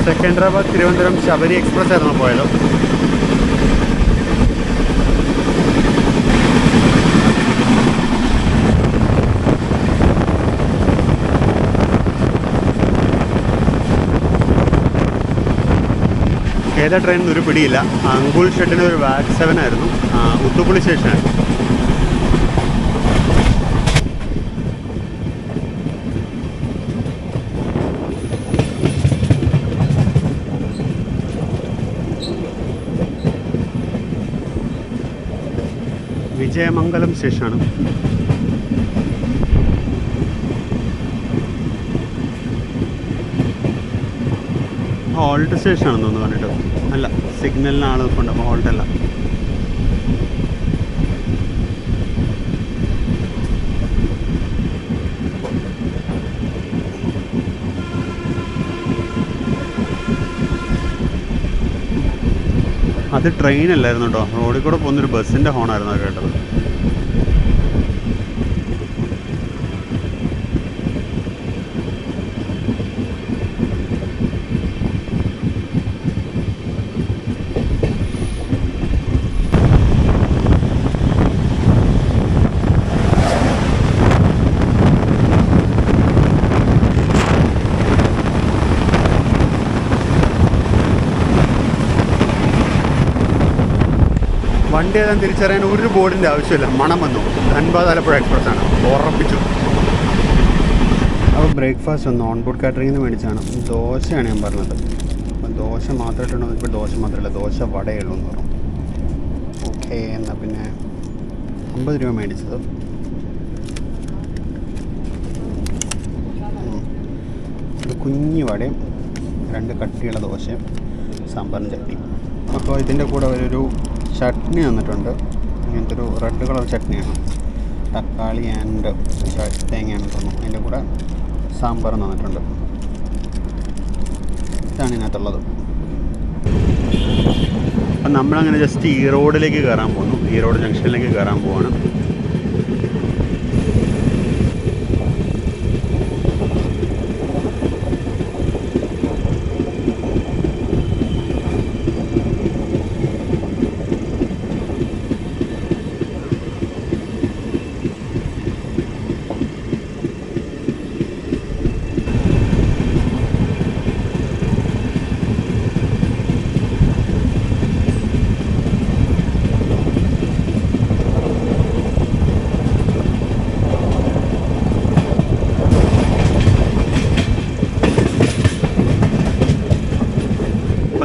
സെക്കൻഡറാബാദ് തിരുവനന്തപുരം ശബരി എക്സ്പ്രസ് ആയിരുന്നു പോയത്. ഏതാ ട്രെയിൻ ഒരു പിടിയില്ല. അങ്കുൾ ഷെഡിന് ഒരു വാഗ് 7 ആയിരുന്നു. ഉത്തുപ്പുളി സ്റ്റേഷനായിരുന്നു. വിജയമംഗലം സ്റ്റേഷനാണ്. ഹോൾട്ട് സ്റ്റേഷനാണെന്ന് തോന്നുന്നു പറഞ്ഞിട്ട്. അല്ല, സിഗ്നലിനാണ് കൊണ്ട് ഹോൾട്ടല്ല. അത് ട്രെയിനല്ലായിരുന്നു കേട്ടോ, റോഡിൽ കൂടെ പോകുന്നൊരു ബസ്സിൻ്റെ ഹോണായിരുന്നു അത് കേട്ടത്. വണ്ടി ഏതാണ്ട് തിരിച്ചറിയാൻ ഒരു ബോർഡിൻ്റെ ആവശ്യമില്ല. മണം വന്നു. ധൻബാദ് ആലപ്പുഴ എക്സ്പ്രസ് ആണ്, ഉറപ്പിച്ചു. അപ്പോൾ ബ്രേക്ക്ഫാസ്റ്റ് ഒന്ന് ഓൺ ബോർഡ് കാറ്ററിങ്ങിൽ നിന്ന് മേടിച്ചാണ്. ദോശയാണ് ഞാൻ പറഞ്ഞത്. അപ്പം ദോശ മാത്രമായിട്ടുണ്ടോ? ഇപ്പോൾ ദോശ മാത്രമല്ല, ദോശ വടയുള്ളൂ എന്ന് പറഞ്ഞു. ഓക്കെ, എന്നാൽ പിന്നെ 50 രൂപ മേടിച്ചത്. ഒരു കുഞ്ഞു വടയും 2 കട്ടിയുള്ള ദോശയും സാമ്പാറും ചട്നി. അപ്പോൾ ഇതിൻ്റെ കൂടെ ഒരു ചട്നി തന്നിട്ടുണ്ട്. ഇങ്ങനത്തെ ഒരു റെഡ് കളർ ചട്നിയാണ്. തക്കാളി ആൻഡ് തേങ്ങയാണ് തോന്നുന്നു. അതിൻ്റെ കൂടെ സാമ്പാറും തന്നിട്ടുണ്ട്. ഇതാണ് ഇതിനകത്തുള്ളത്. അപ്പം നമ്മളങ്ങനെ ജസ്റ്റ് ഈ റോഡിലേക്ക് കയറാൻ പോകുന്നു. ഈ റോഡ് ജംഗ്ഷനിലേക്ക് കയറാൻ പോവാണ്.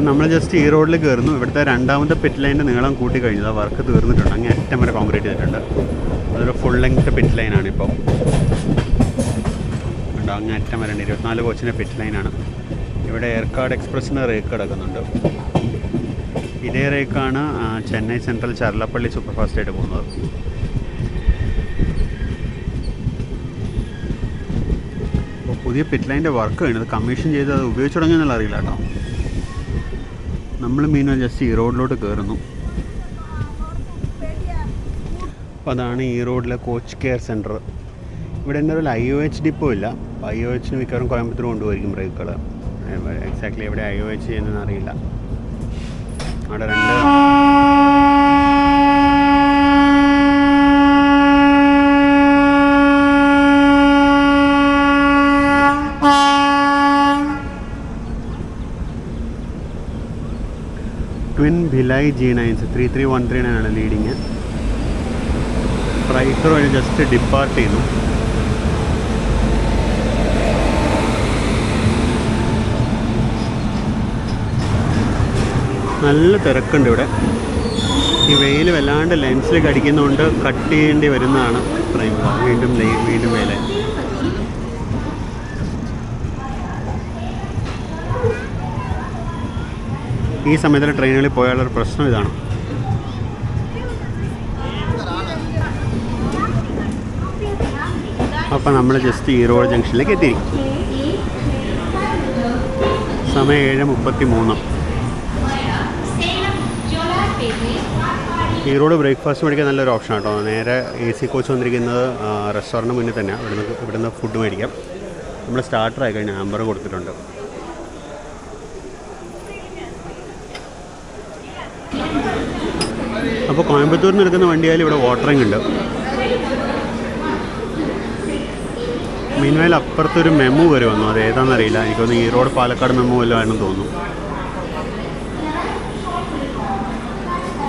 നമ്മൾ ജസ്റ്റ് ഈ റോഡിൽ കയറുന്നു. ഇവിടുത്തെ രണ്ടാമത്തെ പിറ്റ് ലൈൻ്റെ നീളം കൂട്ടി കഴിഞ്ഞത് വർക്ക് തീർന്നിട്ടുണ്ട്. അങ്ങ് അറ്റം വരെ കോൺക്രീറ്റ് ചെയ്തിട്ടുണ്ട്. അതൊരു ഫുൾ ലെങ്ത് പിറ്റ് ലൈനാണ് ഇപ്പോൾ. ഉണ്ടോ, അങ്ങ് അറ്റം വരേണ്ട 24 കോച്ചിൻ്റെ പിറ്റ് ലൈനാണ്. ഇവിടെ ഏർക്കാട് എക്സ്പ്രസ്സിന് റേക്ക് കിടക്കുന്നുണ്ട്. ഇതേ റേക്കാണ് ചെന്നൈ സെൻട്രൽ ചർലപ്പള്ളി സൂപ്പർ ഫാസ്റ്റായിട്ട് പോകുന്നത്. അപ്പോൾ പുതിയ പിറ്റ് ലൈൻ്റെ വർക്ക് കഴിഞ്ഞത് കമ്മീഷൻ ചെയ്ത് അത് ഉപയോഗിച്ച് തുടങ്ങിയെന്നുള്ള അറിയില്ല കേട്ടോ. നമ്മൾ മീനോ ജസ്റ്റ് ഈ റോഡിലോട്ട് കയറുന്നു. അപ്പോൾ അതാണ് ഈ റോഡിലെ കോച്ച് കെയർ സെൻറ്റർ. ഇവിടെ എൻ്റെ ഒരു IOH ഡിപ്പോ ഇല്ല. IOH മിക്കവാറും കോയമ്പത്തൂർ കൊണ്ടുപോയിരിക്കും ബ്രേക്കുകൾ. എക്സാക്ട്ലി എവിടെ IOH ചെയ്യുന്നതെന്ന് അറിയില്ല. അവിടെ ട്വിൻ ഭിലായ് G9 3313 ആണ് ലീഡിങ്. ഫ്രൈറ്റർ വഴി ജസ്റ്റ് ഡിപ്പാർട്ട് ചെയ്യുന്നു. നല്ല തിരക്കുണ്ട് ഇവിടെ. ഈ വെയിൽ വല്ലാണ്ട് ലെൻസിലേക്ക് അടിക്കുന്നതുകൊണ്ട് കട്ട് ചെയ്യേണ്ടി വരുന്നതാണ് ഫ്രെയിം. വീണ്ടും വെയിലെ ഈ സമയത്ത് ട്രെയിനുകളിൽ പോയാലൊരു പ്രശ്നം ഇതാണ്. അപ്പോൾ നമ്മൾ ജസ്റ്റ് ഈറോഡ് ജംഗ്ഷനിലേക്ക് എത്തി. സമയം 7:33. ഈറോഡ് ബ്രേക്ക്ഫാസ്റ്റ് മേടിക്കാൻ നല്ലൊരു ഓപ്ഷൻ കേട്ടോ. നേരെ AC കോച്ച് വന്നിരിക്കുന്നത് റെസ്റ്റോറൻറ്റ് മുന്നിൽ തന്നെയാണ്. ഇവിടുന്ന് ഫുഡ് മേടിക്കാം. നമ്മൾ സ്റ്റാർട്ടർ ആയി കഴിഞ്ഞാൽ ആംബർ കൊടുത്തിട്ടുണ്ട്. അപ്പോൾ കോയമ്പത്തൂരിൽ നിന്ന് എടുക്കുന്ന വണ്ടിയായാലും ഇവിടെ വാട്ടറിങ് ഉണ്ട്. മീൻവയൽ അപ്പുറത്തൊരു മെമ്മു വരെ വന്നു. അത് ഏതാണെന്നറിയില്ല. എനിക്കൊന്ന് ഈറോഡ് പാലക്കാട് മെമ്മു വല്ലതും ആണെന്ന് തോന്നുന്നു.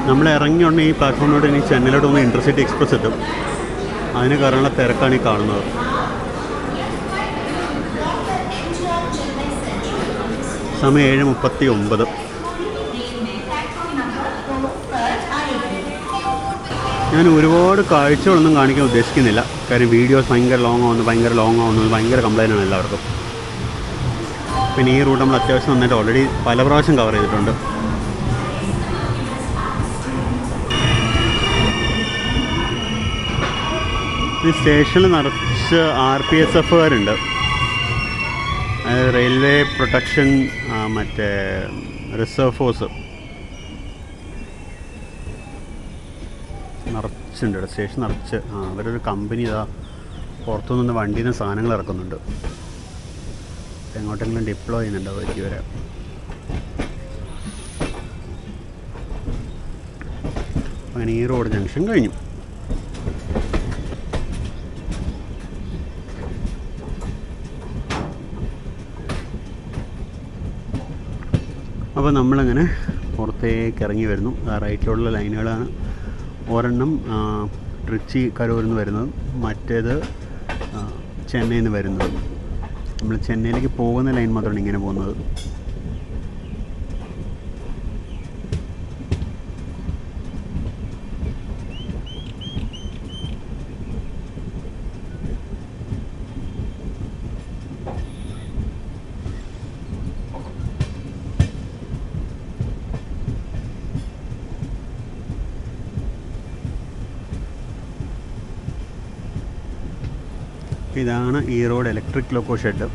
നമ്മൾ ഇറങ്ങിയോണ്ട് ഈ പ്ലാറ്റ്ഫോമിലോട്ട് ഇനി ചെന്നൈയിലോട്ട് ഒന്ന് ഇൻ്റർസിറ്റി എക്സ്പ്രസ് എത്തും. അതിന് കാരണമുള്ള തിരക്കാണ് ഈ കാണുന്നത്. സമയം 7:39. ഞാൻ ഒരുപാട് കാഴ്ചകളൊന്നും കാണിക്കാൻ ഉദ്ദേശിക്കുന്നില്ല. കാര്യം വീഡിയോസ് ഭയങ്കര ലോങ് ആവുന്നു, ഭയങ്കര കംപ്ലൈൻ്റ് ആണ് എല്ലാവർക്കും. പിന്നെ ഈ റൂട്ട് നമ്മൾ അത്യാവശ്യം നന്നായിട്ട് ഓൾറെഡി പല പ്രാവശ്യം കവർ ചെയ്തിട്ടുണ്ട്. ഈ സ്റ്റേഷനിൽ നിറച്ച് RPSFകാരുണ്ട്. അതായത് റെയിൽവേ പ്രൊട്ടക്ഷൻ, മറ്റേ റിസർവ് ഫോഴ്സ് നിറച്ചുണ്ട് ഇവിടെ. സ്റ്റേഷൻ നിറച്ച്. അവരൊരു കമ്പനി ഇതാ പുറത്തുനിന്ന് വണ്ടിയിൽ നിന്ന് സാധനങ്ങൾ ഇറക്കുന്നുണ്ട്. എങ്ങോട്ടെങ്കിലും ഡിപ്ലോയ് ചെയ്യുന്നുണ്ടോ വലിയ വരെ. അങ്ങനെ ഈ റോഡ് ജംഗ്ഷൻ കഴിഞ്ഞു. അപ്പോൾ നമ്മളങ്ങനെ പുറത്തേക്ക് ഇറങ്ങി വരുന്നു. റൈറ്റിലുള്ള ലൈനുകളാണ്. ഒരെണ്ണം ട്രിച്ചി കരൂരിൽ നിന്ന് വരുന്നത്, മറ്റേത് ചെന്നൈയിൽ നിന്ന് വരുന്നത്. നമ്മൾ ചെന്നൈയിലേക്ക് പോകുന്ന ലൈൻ മാത്രമാണ് ഇങ്ങനെ പോകുന്നത്. ഇതാണ് ഈ റോഡ് ഇലക്ട്രിക് ലോക്കോ ഷെഡ്.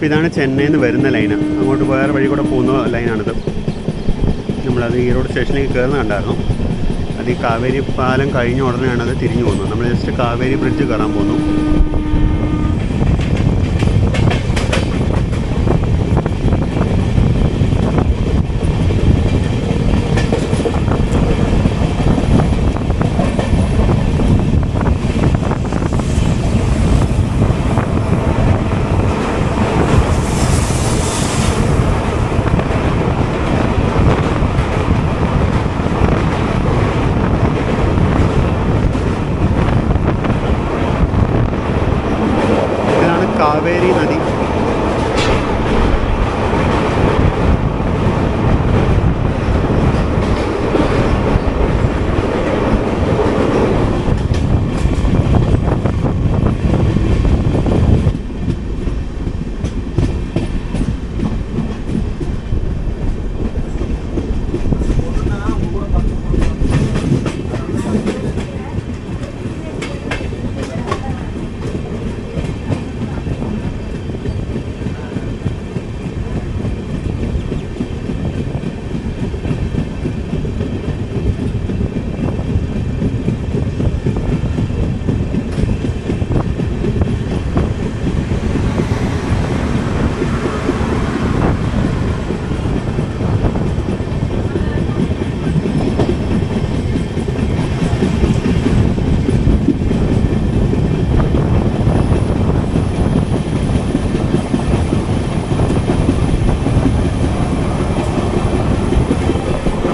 അപ്പോൾ ഇതാണ് ചെന്നൈയിൽ നിന്ന് വരുന്ന ലൈന്. അങ്ങോട്ട് വേറെ വഴി കൂടെ പോകുന്ന ലൈനാണിത്. നമ്മളത് ഈറോഡ് സ്റ്റേഷനിലേക്ക് കയറുന്ന കണ്ടായിരുന്നു. അത് ഈ കാവേരി പാലം കഴിഞ്ഞ ഉടനെയാണ് അത് തിരിഞ്ഞു പോകുന്നത്. നമ്മൾ ജസ്റ്റ് കാവേരി ബ്രിഡ്ജ് കയറാൻ പോകുന്നു. കാവേരി നദി.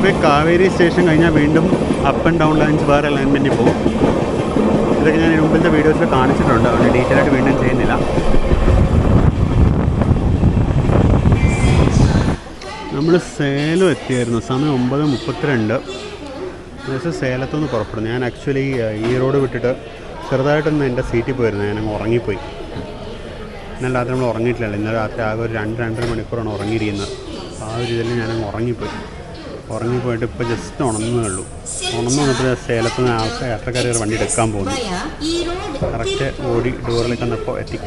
അപ്പോൾ കാവേരി സ്റ്റേഷൻ കഴിഞ്ഞാൽ വീണ്ടും അപ്പ് ആൻഡ് ഡൗൺ ലൈൻസ് വേറെ അലൈൻമെൻറ്റിൽ പോകും. ഇതൊക്കെ ഞാൻ മുമ്പിലത്തെ വീഡിയോസിൽ കാണിച്ചിട്ടുണ്ട്, അതുകൊണ്ട് ഡീറ്റെയിൽ ആയിട്ട് വീണ്ടും ചെയ്യുന്നില്ല. നമ്മൾ സേലം എത്തിയായിരുന്നു. സമയം 9:32. ദിവസം സേലത്തുനിന്ന് പുറപ്പെടുന്നു. ഞാൻ ആക്ച്വലി ഈ റോഡ് വിട്ടിട്ട് ചെറുതായിട്ടൊന്ന് എൻ്റെ സീറ്റിൽ പോയിരുന്നു. ഞാനങ്ങ് ഉറങ്ങിപ്പോയി. ഇന്നലെ രാത്രി നമ്മൾ ഉറങ്ങിയിട്ടില്ല. ഇന്നലെ രാത്രി ആകെ ഒരു 2-2.5 മണിക്കൂറാണ് ഉറങ്ങിയിരിക്കുന്നത്. ആ ഒരു ഇതിൽ ഞാനങ്ങ് ഉറങ്ങിപ്പോയിട്ട് ഇപ്പോൾ ജസ്റ്റ് ഉണർന്നേ ഉള്ളൂ. ഉണർന്നു വന്നപ്പോൾ സേലത്ത് നിന്ന് യാത്രക്കാർ വണ്ടി എടുക്കാൻ പോകുന്നു. കറക്റ്റ് ഓടി ഡോറിലേക്ക് വന്നപ്പോൾ എത്തി.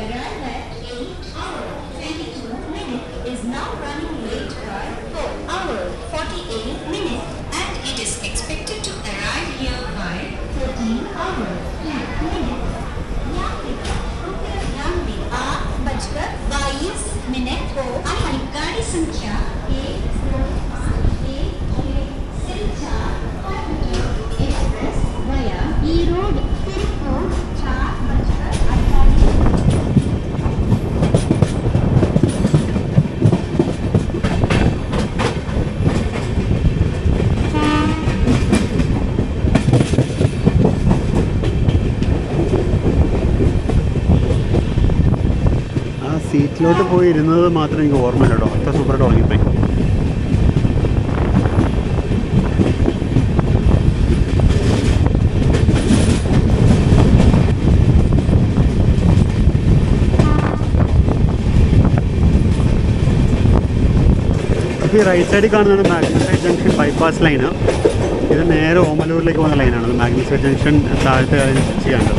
സീറ്റിലോട്ട് പോയി ഇരുന്നത് മാത്രം എനിക്ക് ഓർമ്മയില്ല കേട്ടോ. അത്ര സൂപ്പറായിട്ട് ഉറങ്ങിപ്പോയി. അപ്പോൾ ഈ റൈറ്റ് സൈഡിൽ കാണുന്നതാണ് മാഗ്നസൈഡ് ജംഗ്ഷൻ ബൈപ്പാസ് ലൈന്. ഇത് നേരെ ഓമലൂരിലേക്ക് പോകുന്ന ലൈനാണ്. അത് മാഗ്നസൈഡ് ജംഗ്ഷൻ താഴത്തെ ചെയ്യാണ്ട്.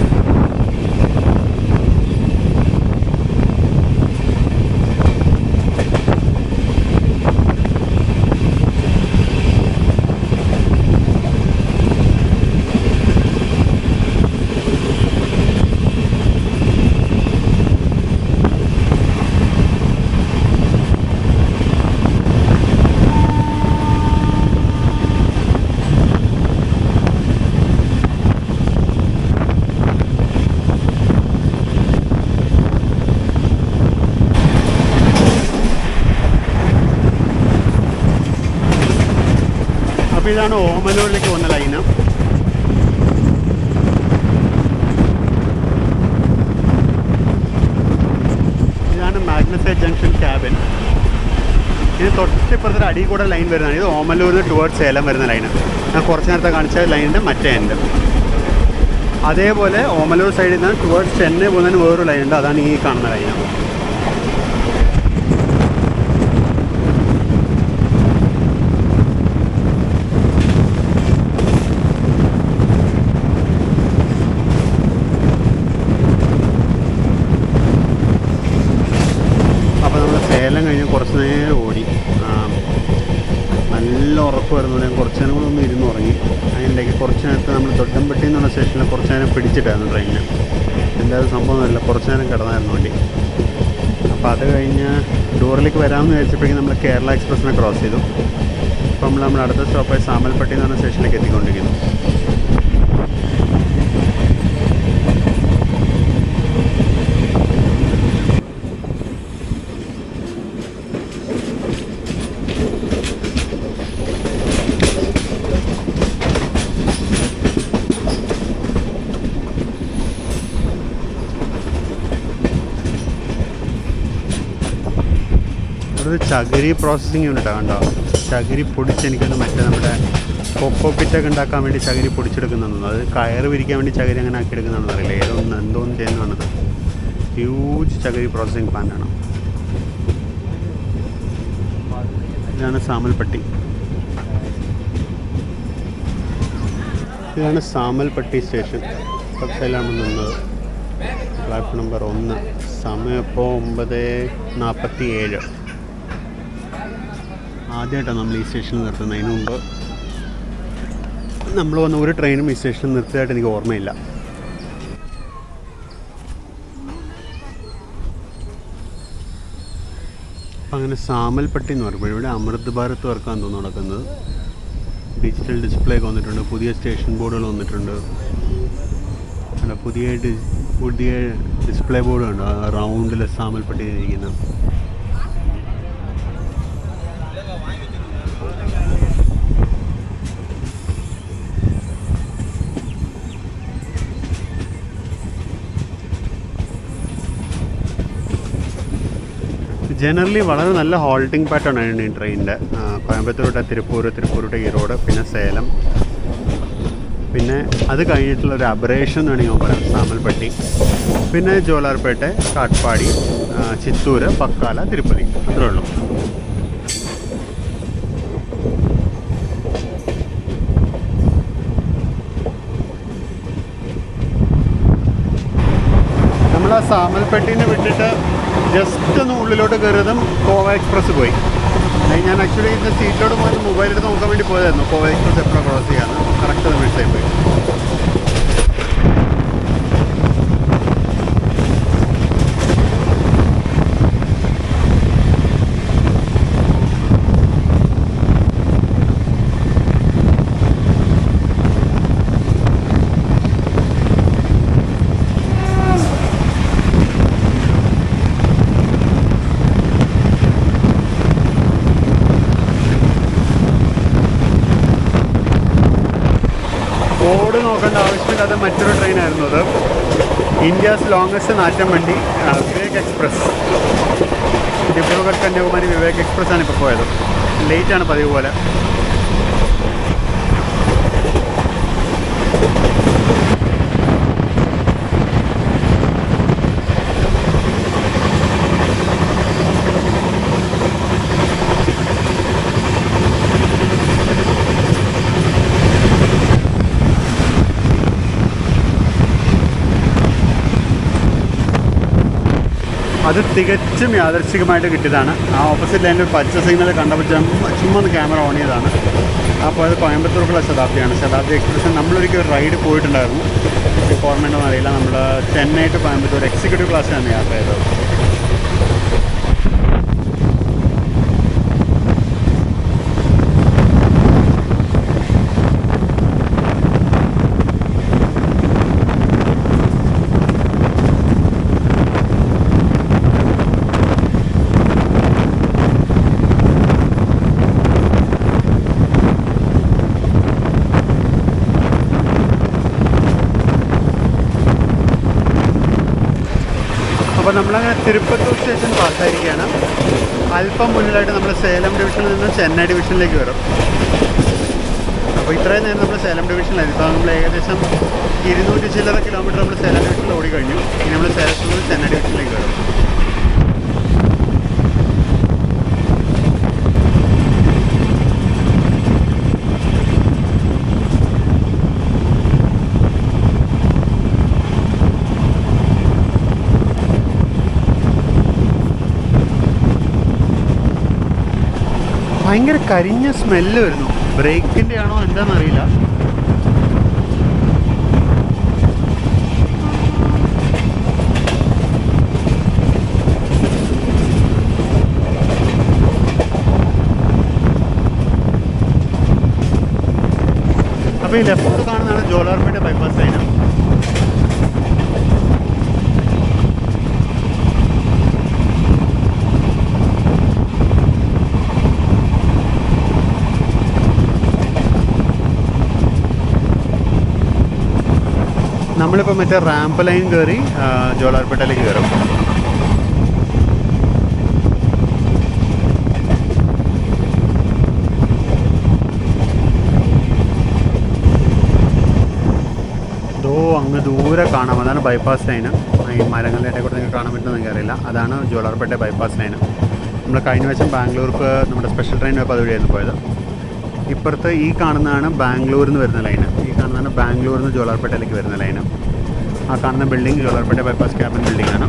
അപ്പോൾ ഇതാണ് ഓമലൂരിലേക്ക് പോകുന്ന ലൈന്. ഇതാണ് മാഗ്നസൈഡ് ജംഗ്ഷൻ ക്യാബിൻ. ഇത് തൊട്ടിപ്പുറത്തൊരു അടി കൂടെ ലൈൻ വരുന്നതാണ്. ഇത് ഓമലൂരിൽ നിന്ന് ടുവേർഡ്സ് സേലം വരുന്ന ലൈന്. ഞാൻ കുറച്ച് നേരത്തെ കാണിച്ച ലൈനിൻ്റെ മറ്റേ എൻഡ്. അതേപോലെ ഓമലൂർ സൈഡിൽ നിന്ന് ടുവേർഡ്സ് ചെന്നൈ പോകുന്നതിന് വേറൊരു ലൈനുണ്ട്. അതാണ് ഈ കാണുന്ന ലൈന്. സ്റ്റേഷനിൽ കുറച്ച് നേരം പിടിച്ചിട്ടായിരുന്നു ട്രെയിനിന്. എന്തായാലും സംഭവമൊന്നുമില്ല, കുറച്ച് നേരം കിടന്നായിരുന്നു വണ്ടി. അപ്പോൾ അത് കഴിഞ്ഞ് ഡോറിലേക്ക് വരാമെന്ന് വിചാരിച്ചപ്പോഴേക്കും നമ്മൾ കേരള എക്സ്പ്രസ്സിനെ ക്രോസ് ചെയ്തു. അപ്പോൾ നമ്മൾ അടുത്ത സ്റ്റോപ്പായി സാമൽപ്പട്ടി എന്ന് പറഞ്ഞ സ്റ്റേഷനിലേക്ക് എത്തിക്കൊണ്ടിരിക്കുന്നു. ഒരു ചകിരി പ്രോസസ്സിങ് യൂണിറ്റാണ് കണ്ടോ. ചകിരി പൊടിച്ച് എനിക്കൊന്ന് മറ്റേ നമ്മുടെ കൊക്കോ പിറ്റൊക്കെ ഉണ്ടാക്കാൻ വേണ്ടി ചകിരി പൊടിച്ചെടുക്കുന്നതാണ്. അത് കയറ് വിരിക്കാൻ വേണ്ടി ചകിരി അങ്ങനെ ആക്കി എടുക്കുന്നതാണെന്ന് അറിയില്ല. എന്തോന്നും ചെയ്യുന്നതാണത്. ഹ്യൂജ് ചകിരി പ്രോസസ്സിങ് പ്ലാന്റാണ്. ഇതാണ് സാമൽപ്പട്ടി. ഇതാണ് സാമൽപ്പട്ടി സ്റ്റേഷൻ. സൈഡിലാണ് നിന്നത്. Platform number 1. സമയം ഇപ്പോൾ 9:47. ആദ്യമായിട്ടാണ് നമ്മൾ ഈ സ്റ്റേഷനിൽ നിർത്തുന്നത്. അതിന് മുമ്പ് നമ്മൾ വന്ന ഒരു ട്രെയിനും ഈ സ്റ്റേഷനിൽ നിർത്തിയതായിട്ട് എനിക്ക് ഓർമ്മയില്ല. അപ്പം അങ്ങനെ സാമൽപ്പട്ടി എന്ന് പറയുമ്പോൾ ഇവിടെ അമൃത് ഭാരത് വർക്കാണ് തോന്നുന്നു നടക്കുന്നത്. ഡിജിറ്റൽ ഡിസ്പ്ലേ ഒക്കെ വന്നിട്ടുണ്ട്. പുതിയ സ്റ്റേഷൻ ബോർഡുകൾ വന്നിട്ടുണ്ട്. പുതിയ ഡിസ്പ്ലേ ബോർഡ് ഉണ്ട് റൗണ്ടിൽ സാമൽപ്പട്ടി ഇരിക്കുന്നത്. ജനറലി വളരെ നല്ല ഹോൾട്ടിംഗ് പാറ്റേൺ ആണ് ഈ ട്രെയിനിൻ്റെ. കോയമ്പത്തൂർ ടു തിരുപ്പൂർ, തിരുപ്പൂർ ടു ഈറോഡ്, പിന്നെ സേലം, പിന്നെ അത് കഴിഞ്ഞിട്ടുള്ളൊരു അബറേഷൻ എന്ന് വേണമെങ്കിൽ പറയാം സാമൽപ്പട്ടി, പിന്നെ ജോലാർപേട്ട, കാട്ട്പാടി, ചിത്തൂർ, പക്കാല, തിരുപ്പതി. അത്രേ ഉള്ളൂ. നമ്മൾ ആ സാമൽപ്പട്ടീനെ വിട്ടിട്ട് ജസ്റ്റ് ഒന്ന് ഉള്ളിലോട്ട് കയറിയതും കോവ എക്സ്പ്രസ് പോയി. ഞാൻ ആക്ച്വലി ഇന്ന് സീറ്റിലോട്ട് പോയി മൊബൈലെടുത്ത് നോക്കാൻ വേണ്ടി പോയതായിരുന്നു കോവ എക്സ്പ്രസ് എപ്പോഴാണ് ക്രോസ് ചെയ്യാമെന്ന്. കറക്റ്റ് അത് മിസ്സായി പോയി. ബോർഡ് നോക്കേണ്ട ആവശ്യമില്ലാത്ത മറ്റൊരു ട്രെയിനായിരുന്നു അത്. ഇന്ത്യാസ് ലോങ്ങസ്റ്റ് നാറ്റം വണ്ടി വിവേക് എക്സ്പ്രസ്. ദിബ്രുഗഡ് കന്യാകുമാരി വിവേക് എക്സ്പ്രസ് ആണ് ഇപ്പോൾ പോയത്. ലേറ്റാണ് പതിവ് പോലെ. അത് തികച്ചും യാദൃശ്ചികമായിട്ട് കിട്ടിയതാണ്. ആ ഓപ്പോസിറ്റ് ലൈനിൽ പച്ച സിഗ്നൽ കണ്ടപ്പോൾ ചുമ്മാ ഒന്ന് ക്യാമറ ഓൺ ചെയ്തതാണ്. അപ്പോൾ അത് കോയമ്പത്തൂർക്കുള്ള ശതാബ്ദിയാണ്. ശതാബ്ദി എക്സ്പ്രസ് നമ്മളൊരിക്കൽ ഒരു റൈഡ് പോയിട്ടുണ്ടായിരുന്നു. ഇപ്പോൾ ഓർമ്മയുണ്ടോയെന്ന് അറിയില്ല. നമ്മൾ ചെന്നൈ ടു കോയമ്പത്തൂർ എക്സിക്യൂട്ടീവ് ക്ലാസ്സിലാണ് യാത്ര ചെയ്തത്. അപ്പോൾ നമ്മളങ്ങനെ തിരുപ്പത്തൂർ സ്റ്റേഷൻ പാസ്സായിരിക്കുകയാണ്. അല്പം മുന്നിലായിട്ട് നമ്മൾ സേലം ഡിവിഷനിൽ നിന്ന് ചെന്നൈ ഡിവിഷനിലേക്ക് വരും. അപ്പോൾ ഇത്രയും നേരം നമ്മൾ സേലം ഡിവിഷനിലായിരുന്നു. ഇപ്പോൾ നമ്മൾ ഏകദേശം 200 ചില്ലറ കിലോമീറ്റർ നമ്മൾ സേലം ഡിവിഷനിൽ ഓടിക്കഴിഞ്ഞു. ഇനി നമ്മൾ സേലത്തിൽ നിന്ന് ചെന്നൈ ഡിവിഷനിലേക്ക് വരും. ഭയങ്കര കരിഞ്ഞ സ്മെല്ല് വരുന്നു. ബ്രേക്കിൻ്റെ ആണോ എന്താണെന്നറിയില്ല. അപ്പോൾ ഈ ലെഫ്റ്റ് കാണുന്നതാണ് ജോലാർപേട്ട ബൈപ്പാസ് ലൈന്. നമ്മളിപ്പോൾ മറ്റേ റാമ്പ് ലൈൻ കയറി ജോലാർപേട്ടയിലേക്ക് കയറും. അങ്ങ് ദൂരെ കാണാം, അതാണ് ബൈപ്പാസ് ലൈന്. ഈ മരങ്ങളുടെ ഇടയിൽ കൂടെ നിങ്ങൾക്ക് കാണാൻ പറ്റുമെന്ന് എനിക്കറിയില്ല. അതാണ് ജോലാർപേട്ട ബൈപ്പാസ് ലൈന്. നമ്മൾ കഴിഞ്ഞ വശം ബാംഗ്ലൂർക്ക് നമ്മുടെ സ്പെഷ്യൽ ട്രെയിൻ പോയപ്പോൾ അതുവഴിയായിരുന്നു പോയത്. ഇപ്പുറത്ത് ഈ കാണുന്നതാണ് ബാംഗ്ലൂരിൽ നിന്ന് വരുന്ന ലൈന്. ഈ കാണുന്നതാണ് ബാംഗ്ലൂരിൽ നിന്ന് ജോലാർപേട്ടയിലേക്ക് വരുന്ന ലൈന്. ആ കാണുന്ന ബിൽഡിംഗ് ജോലാർപേട്ട ബൈപ്പാസ് ക്യാബിൻ ബിൽഡിംഗാണ്.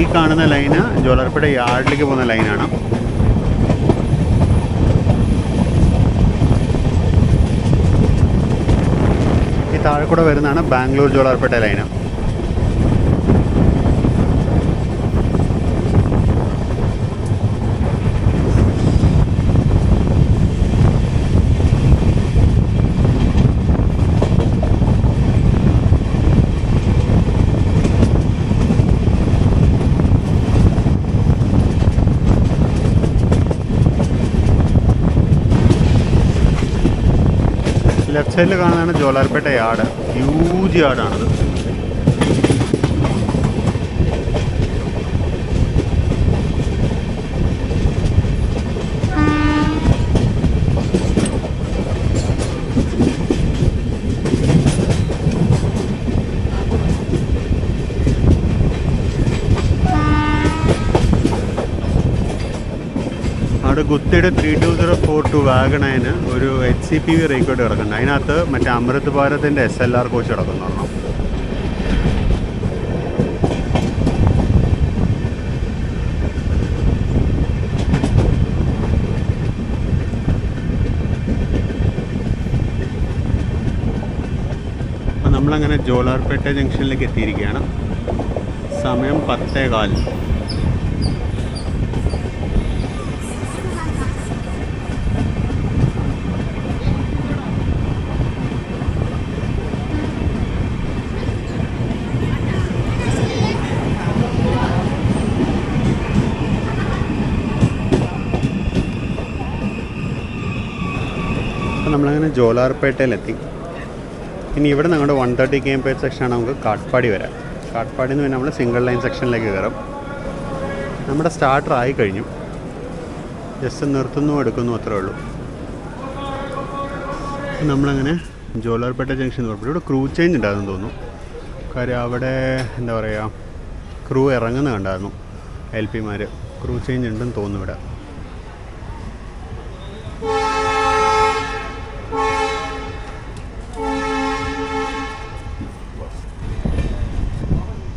ഈ കാണുന്ന ലൈന് ജോലാർപേട്ട യാർഡിലേക്ക് പോകുന്ന ലൈനാണ്. ഈ താഴെ കൂടെ വരുന്നതാണ് ബാംഗ്ലൂർ ജോലാർപേട്ട ലൈന്. ലെഫ്റ്റ് സൈഡിൽ കാണുന്നതാണ് ജോലാർപേട്ട യാർഡ്. ഹ്യൂജ് യാർഡാണത്. അവിടെ ഗുത്തിയുടെ 32042 വാഗണൈന് ഒരു HCPV റേക്കോട്ട് കിടക്കുന്നുണ്ട്. അതിനകത്ത് മറ്റേ അമൃത് ഭാരതിൻ്റെ SLR കോച്ച് കിടക്കുന്നു. അപ്പം നമ്മളങ്ങനെ ജോലാർപേട്ട ജംഗ്ഷനിലേക്ക് എത്തിയിരിക്കുകയാണ്. സമയം 10:15. നമ്മളങ്ങനെ ജോലാർപേട്ടയിലെത്തി. ഇനി ഇവിടെ ഞങ്ങളുടെ 130 km/h സെക്ഷനാണ്. നമുക്ക് കാട്ട്പാടി വരാം. കാട്ട്പാടിയിൽ നിന്ന് പിന്നെ നമ്മൾ സിംഗിൾ ലൈൻ സെക്ഷനിലേക്ക് കയറും. നമ്മുടെ സ്റ്റാർട്ടർ ആയി കഴിഞ്ഞു. ജസ്റ്റ് നിർത്തുന്നു എടുക്കുന്നു അത്രേ ഉള്ളൂ. നമ്മളങ്ങനെ ജോലാർപേട്ട ജംഗ്ഷൻ പുറപ്പെട്ടു. ഇവിടെ ക്രൂ ചേഞ്ച് ഉണ്ടായിരുന്നു തോന്നുന്നു. കാര്യം അവിടെ എന്താ പറയുക, ക്രൂ ഇറങ്ങുന്ന കണ്ടായിരുന്നു. LPമാർ ക്രൂ ചേഞ്ച് ഉണ്ടെന്ന് തോന്നുന്നു ഇവിടെ.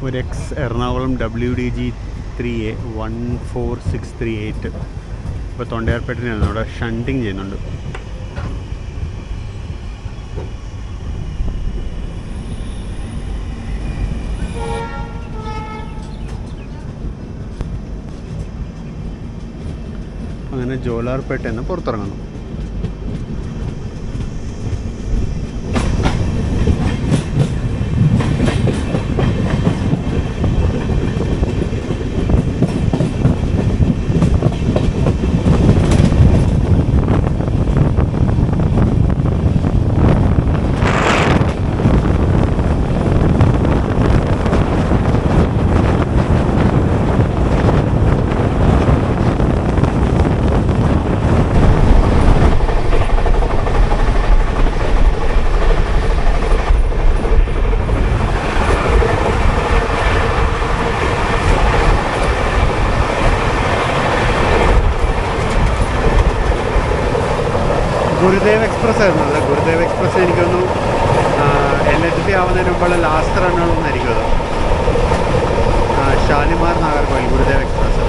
ഒരു എറണാകുളം WDG 3A 14638 ഇപ്പോൾ തൊണ്ടയാർപേട്ടനാണ്. അവിടെ ഷണ്ടിങ് ചെയ്യുന്നുണ്ട്. അങ്ങനെ ജോലാർപേട്ടയിൽ നിന്ന് പുറത്തിറങ്ങുന്നു. ഗുരുദേവ് എക്സ്പ്രസ് ആയിരുന്നു അത്. ഗുരുദേവ് എക്സ്പ്രസ് എനിക്കൊന്നു LHB ആവുന്നതിന് മുമ്പുള്ള ലാസ്റ്റ് റണ്ണുകളൊന്നായിരിക്കും അത്. ഷാലിമാർ നാഗർകോവിൽ ഗുരുദേവ് എക്സ്പ്രസ്.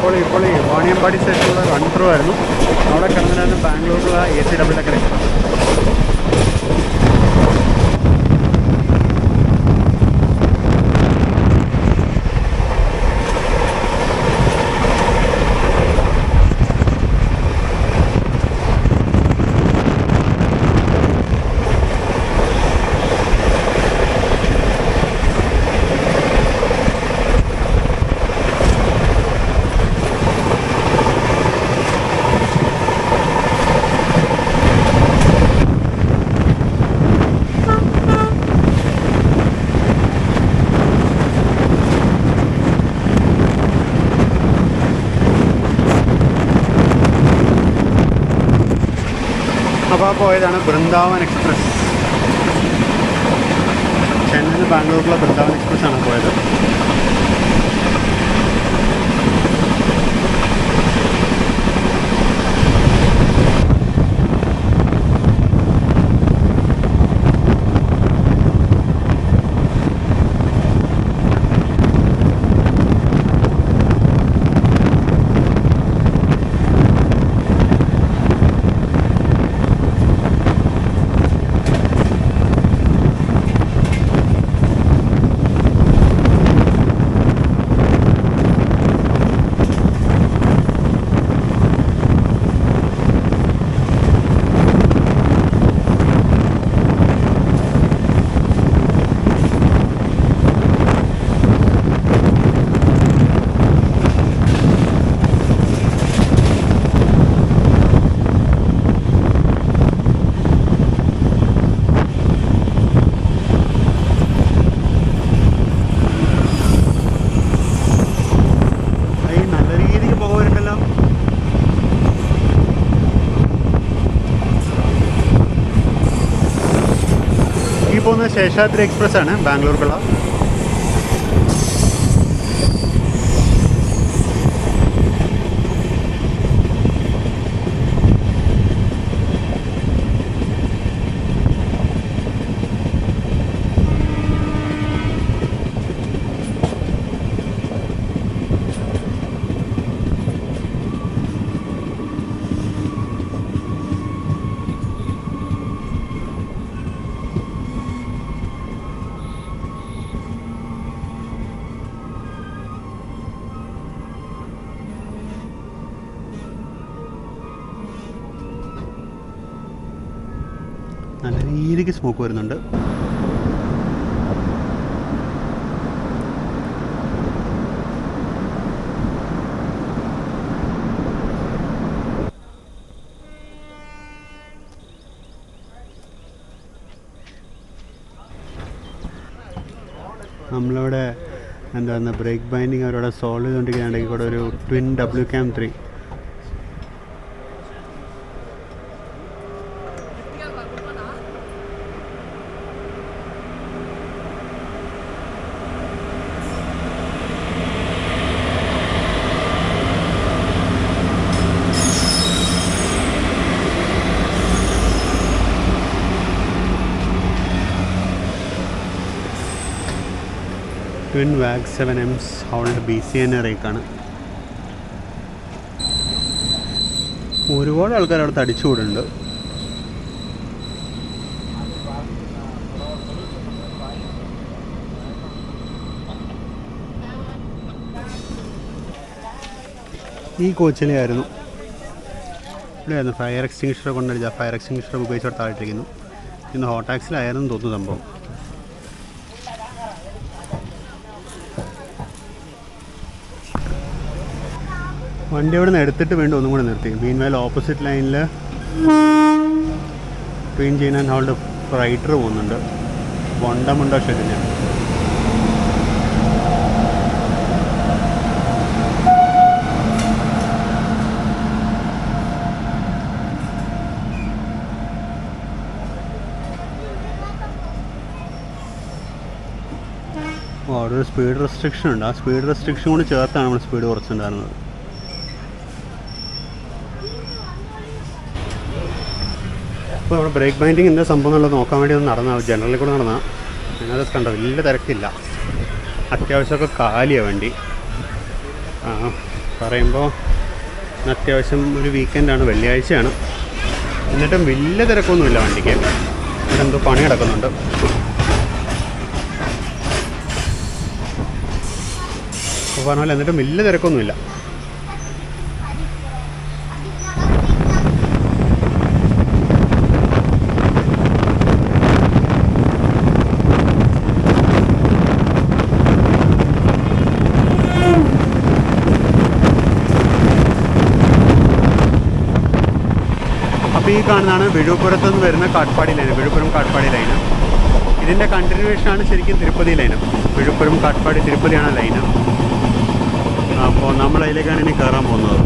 ഇപ്പോൾ ഈ വാണിയമ്പാടി സ്റ്റേഷനിലുള്ള റൺ ത്രൂ ആയിരുന്നു. അവിടെ കിടന്നിട്ടായിരുന്നു ബാംഗ്ലൂരിലുള്ള AC ഡബിൾ ഡെക്കർ എക്സ്പ്രസ്. അപ്പോൾ പോയതാണ് ബൃന്ദാവൻ എക്സ്പ്രസ്. ചെന്നൈയിൽ നിന്ന് ബാംഗ്ലൂരിലുള്ള ബൃന്ദാവൻ എക്സ്പ്രസ് ആണ് പോയത്. പോകുന്നത് ശേഷാദ്രി എക്സ്പ്രസ് ആണ് ബാംഗ്ലൂർക്കുള്ള. നല്ല രീതിക്ക് സ്മോക്ക് വരുന്നുണ്ട്. നമ്മളിവിടെ എന്താ ബ്രേക്ക് ബൈൻഡിങ് അവരോട് സോൾവ് ചെയ്തുകൊണ്ടിരിക്കുകയാണെങ്കിൽ കൂടെ ഒരു ട്വിൻ WCAM3 ട്വിൻ വാഗ് 7Ms ഹൗൾഡ് BCN റേക്കാണ്. ഒരുപാട് ആൾക്കാർ അവിടെ തടിച്ചുകൂടുണ്ട്. ഈ കോച്ചിലായിരുന്നു ഇവിടെയായിരുന്നു ഫയർ എക്സ്റ്റിങ്ഷർ കൊണ്ടടിച്ച ഫയർ എക്സ്റ്റിങ്ഷർ ഉപയോഗിച്ചോട് താഴ്ത്തിരിക്കുന്നു. ഇന്ന് ഹോട്ടാക്സിലായിരുന്നു തോന്നുന്നു സംഭവം. വണ്ടി അവിടെ നിന്ന് എടുത്തിട്ട് വീണ്ടും ഒന്നും കൂടെ നിർത്തി. മീൻവൈൽ ഓപ്പോസിറ്റ് ലൈനിൽ ട്വിൻ ജീൻ ആൻഡ് ഹോൾഡ് ഫ്രൈറ്റർ പോകുന്നുണ്ട്. ബൊണ്ടമുണ്ടോ ഷെഡിന്. അവിടെ ഒരു സ്പീഡ് റെസ്ട്രിക്ഷൻ ഉണ്ട്. ആ സ്പീഡ് റെസ്ട്രിക്ഷൻ കൂടി ചേർത്താണ് നമ്മൾ സ്പീഡ് കുറച്ചുണ്ടായിരുന്നത്. അപ്പോൾ നമ്മുടെ ബ്രേക്ക് ബൈൻഡിങ് എന്താ സംഭവം എന്നുള്ളത് നോക്കാൻ വേണ്ടി ഒന്ന് നടന്നാൽ ജനറലിൽ കൂടെ നടന്നാൽ അതിനകത്ത് കണ്ടോ വലിയ തിരക്കില്ല. അത്യാവശ്യമൊക്കെ കാലിയാണ് വണ്ടി. പറയുമ്പോൾ അത്യാവശ്യം ഒരു വീക്കെൻഡാണ്, വെള്ളിയാഴ്ചയാണ്. എന്നിട്ടും വലിയ തിരക്കൊന്നുമില്ല വണ്ടിക്ക്. ഇവിടെ എന്തോ പണി കിടക്കുന്നുണ്ട്. അപ്പോൾ പറഞ്ഞ പോലെ എന്നിട്ടും വലിയ തിരക്കൊന്നുമില്ല. അപ്പോൾ ഈ കാണുന്നതാണ് വിഴുപ്പുരത്ത് നിന്ന് വരുന്ന കാട്ട്പാടി ലൈന്, വിഴുപ്പുരം കാട്ട്പാടി ലൈന്. ഇതിൻ്റെ കണ്ടിന്യൂവേഷനാണ് ശരിക്കും തിരുപ്പതി ലൈന്. വിഴുപ്പുരം കാട്ട്പാടി തിരുപ്പതിയാണ് ലൈന്. അപ്പോൾ നമ്മൾ അതിലേക്കാണ് ഇനി കയറാൻ പോകുന്നത്.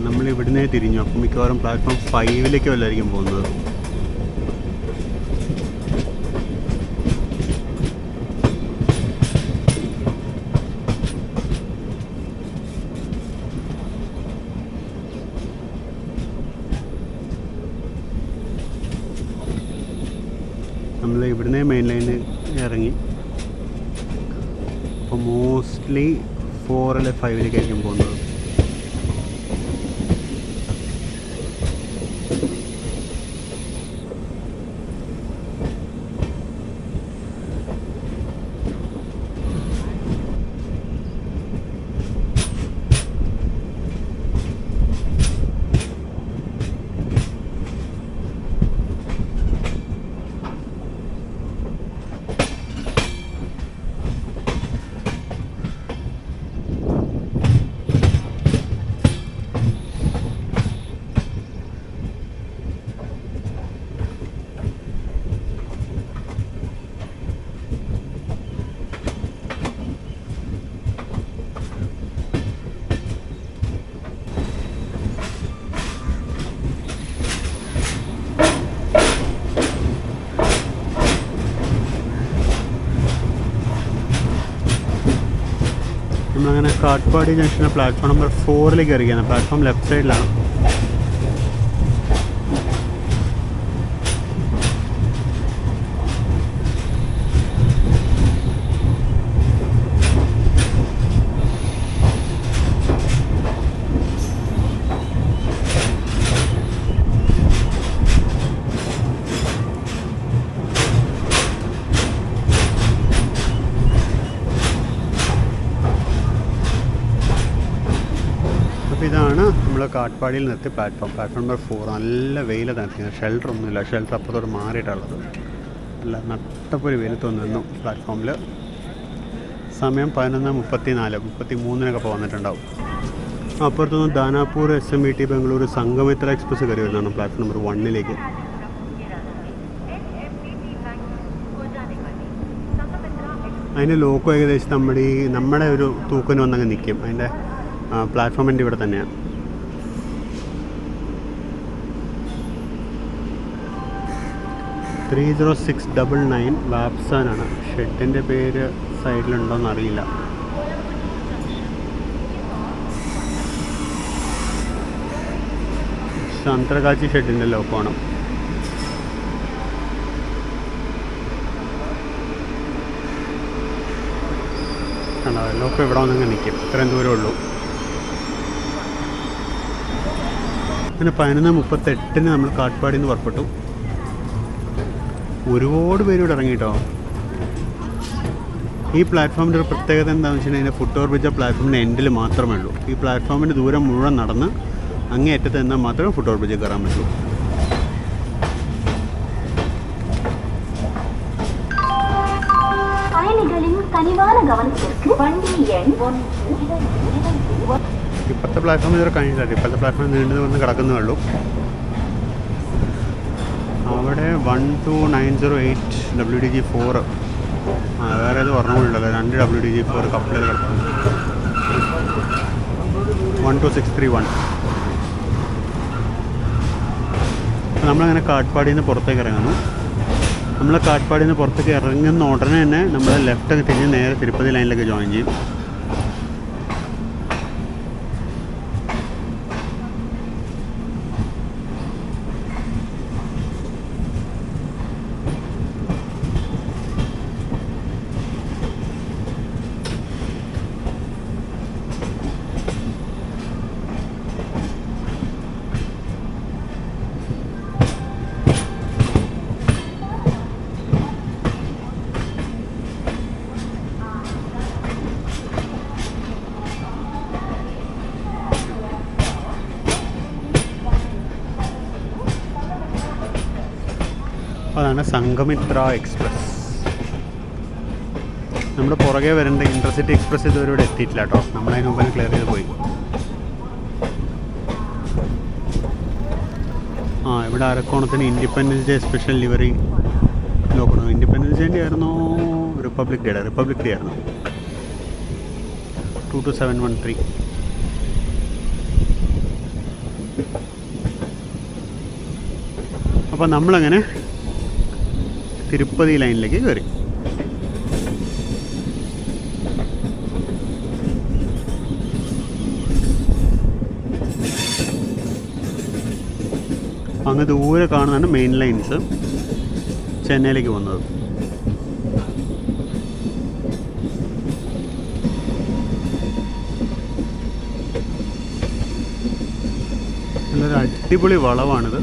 നമ്മൾ ഇവിടുന്നേ തിരിഞ്ഞു. അപ്പോൾ മിക്കവാറും പ്ലാറ്റ്ഫോം 5 വല്ലതായിരിക്കും പോകുന്നത്. നമ്മൾ ഇവിടുന്ന് മെയിൻ ലൈനിൽ ഇറങ്ങി. അപ്പോൾ മോസ്റ്റ്ലി 4 അല്ലെ 5 പോകുന്നത്. നമ്മളങ്ങനെ കാട്ട്പാടി ജംഗ്ഷന് പ്ലാറ്റ്ഫോം നമ്പർ 4 ഇറങ്ങിയാണ്. പ്ലാറ്റ്ഫോം ലെഫ്റ്റ് സൈഡിലാണ്. അപ്പോൾ ഇതാണ് നമ്മൾ കാട്ട്പാടിയിൽ നിർത്തി പ്ലാറ്റ്ഫോം നമ്പർ 4. നല്ല വെയിലാണ് നിൽക്കുന്നത്. ഷെൽട്ടറൊന്നുമില്ല. ഷെൽട്ടർ അപ്പുറത്തോട് മാറിയിട്ടുള്ളത്. നല്ല നട്ടപ്പൊരു വെയിലത്തൊന്നും നിന്നു പ്ലാറ്റ്ഫോമിൽ. സമയം 11:34 വന്നിട്ടുണ്ടാവും. അപ്പുറത്തുനിന്ന് ദാനാപൂർ SMBT ബംഗളൂരു സംഗമിത്ര എക്സ്പ്രസ് കയറി വരുന്നതാണ് പ്ലാറ്റ്ഫോം നമ്പർ 1. അതിൻ്റെ ലോക്കോ ഏകദേശം നമ്മുടെ ഒരു തൂക്കിന് വന്നങ്ങ് നിൽക്കും. അതിൻ്റെ പ്ലാറ്റ്ഫോമിൻ്റെ ഇവിടെ തന്നെയാണ്. $30699 വാപ്സാനാണ്. ഷെഡിൻ്റെ പേര് സൈഡിലുണ്ടോയെന്ന് അറിയില്ല. സന്ത്രകാച്ചി ഷെഡിൻ്റെ ലോക്കോണം. കണ്ടോ, ലോക്കോ ഇവിടെ വന്നങ്ങ് നിൽക്കും. ഇത്രയും ദൂരമേ ഉള്ളൂ. പിന്നെ 11:38 നമ്മൾ കാട്ട്പാടിയിൽ നിന്ന് പുറപ്പെട്ടു. ഒരുപാട് പേര് ഇവിടെ ഇറങ്ങിയിട്ടോ. ഈ പ്ലാറ്റ്ഫോമിൻ്റെ ഒരു പ്രത്യേകത എന്താണെന്ന് വെച്ചിട്ടുണ്ടെങ്കിൽ ഫുട് ഓവർ ബ്രിഡ്ജ് പ്ലാറ്റ്ഫോമിൻ്റെ എൻഡിൽ മാത്രമേ ഉള്ളൂ. ഈ പ്ലാറ്റ്ഫോമിൻ്റെ ദൂരം മുഴുവൻ നടന്ന് അങ്ങേയറ്റത്ത് നിന്നാൽ മാത്രമേ ഫുട് ഓവർ ബ്രിഡ്ജിൽ കയറാൻ പറ്റൂ. ഇപ്പോഴത്തെ പ്ലാറ്റ്ഫോം ഇതുവരെ കഴിഞ്ഞില്ല. ഇപ്പോഴത്തെ പ്ലാറ്റ്ഫോം നീണ്ടു വന്ന് കിടക്കുന്നേ ഉള്ളൂ. അവിടെ 12908 WDG4 വേറെ ഇത് പറഞ്ഞുകൊണ്ടുള്ളത് 2 WDG4 കപ്പലിൽ കിടക്കുന്നു. 12631. നമ്മളങ്ങനെ കാട്ട്പാടിയിൽ നിന്ന് പുറത്തേക്ക് ഇറങ്ങുന്നു. നമ്മൾ കാട്ട്പാടിയിൽ നിന്ന് പുറത്തേക്ക് ഇറങ്ങുന്ന ഉടനെ തന്നെ നമ്മൾ ലെഫ്റ്റ് തിരിഞ്ഞ് നേരെ തിരുപ്പതി ലൈനിലേക്ക് ജോയിൻ ചെയ്യും. അതാണ് സംഘമിത്ര എക്സ്പ്രസ്. നമ്മുടെ പുറകെ വരേണ്ട ഇൻ്റർസിറ്റി എക്സ്പ്രസ് ഇതുവരെ ഇവിടെ എത്തിയിട്ടില്ല കേട്ടോ. നമ്മളതിന് മുമ്പ് ക്ലിയർ ചെയ്ത് പോയി. ഇവിടെ അരക്കോണത്തിന് ഇൻഡിപെൻഡൻസ് ഡേ സ്പെഷ്യൽ ലിവറി നോക്കണം. ഇൻഡിപെൻഡൻസ് ഡേ ആയിരുന്നോ റിപ്പബ്ലിക് ഡേ ആയിരുന്നു. 22713. അപ്പോൾ നമ്മളങ്ങനെ തിരുപ്പതി ലൈനിലേക്ക് കയറി. അങ്ങ് ദൂരെ കാണുന്നതാണ് മെയിൻ ലൈൻസ് ചെന്നൈയിലേക്ക് പോകുന്നത്. നല്ലൊരു അടിപൊളി വളവാണിത്.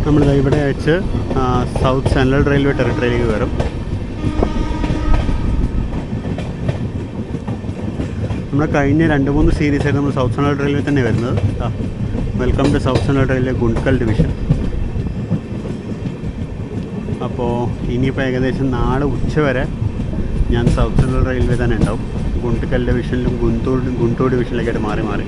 നമ്മളിത് ഇവിടെ വെച്ച് സൗത്ത് സെൻട്രൽ റെയിൽവേ ടെറിട്ടറിയിലേക്ക് കയറും. നമ്മുടെ കഴിഞ്ഞ 2-3 സീരീസായിട്ട് നമ്മൾ സൗത്ത് സെൻട്രൽ റെയിൽവേ തന്നെ വരുന്നത്. Welcome to south central railway Guntakal division. അപ്പോൾ ഇനിയിപ്പോൾ ഏകദേശം നാളെ ഉച്ചവരെ ഞാൻ സൗത്ത് സെൻട്രൽ റെയിൽവേ തന്നെ ഉണ്ടാവും. ഗുണ്ട്കൽ ഡിവിഷനിലും ഗുണ്ടൂർ ഡിവിഷനിലേക്കായിട്ട് മാറി മാറി.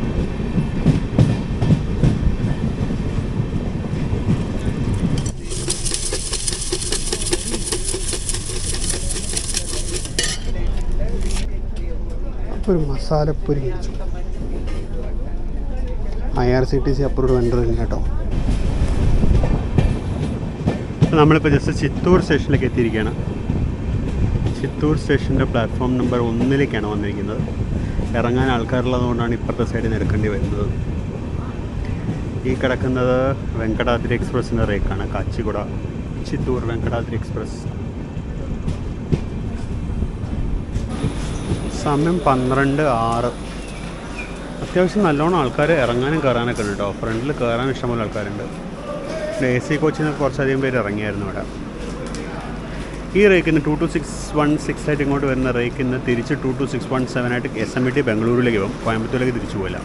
ഒരു മസാലപ്പൊരി കഴിച്ചു. IRCTC അപ്രൂവ്ഡ് വെണ്ടർ ഇല്ല കേട്ടോ. നമ്മളിപ്പോൾ ജസ്റ്റ് ചിത്തൂർ സ്റ്റേഷനിലേക്ക് എത്തിയിരിക്കുകയാണ്. ചിത്തൂർ സ്റ്റേഷൻ്റെ പ്ലാറ്റ്ഫോം നമ്പർ 1 വന്നിരിക്കുന്നത്. ഇറങ്ങാൻ ആൾക്കാരുള്ളതുകൊണ്ടാണ് ഇപ്പുറത്തെ സൈഡിൽ നിന്ന് എടുക്കേണ്ടി വരുന്നത്. ഈ കിടക്കുന്നത് വെങ്കടാദ്രി എക്സ്പ്രസിൻ്റെ റേക്കാണ്. കാച്ചിഗുഡ ചിത്തൂർ വെങ്കടാദ്രി എക്സ്പ്രസ്. സമയം 12:06. അത്യാവശ്യം നല്ലോണം ആൾക്കാർ ഇറങ്ങാനും കയറാനൊക്കെ ഉണ്ട് കേട്ടോ. ഫ്രണ്ടിൽ കയറാൻ ഇഷ്ടംപോലെ ആൾക്കാരുണ്ട്. AC കോച്ചിൽ നിന്ന് കുറച്ചധികം പേര് ഇറങ്ങിയായിരുന്നു ഇവിടെ. ഈ റേക്കിന്ന് 22616 ആയിട്ട് ഇങ്ങോട്ട് വരുന്ന റേക്കിന്ന് തിരിച്ച് 22617 ആയിട്ട് SMT ബംഗളൂരിലേക്ക് പോകും. കോയമ്പത്തൂരിലേക്ക് തിരിച്ചു പോയില്ല.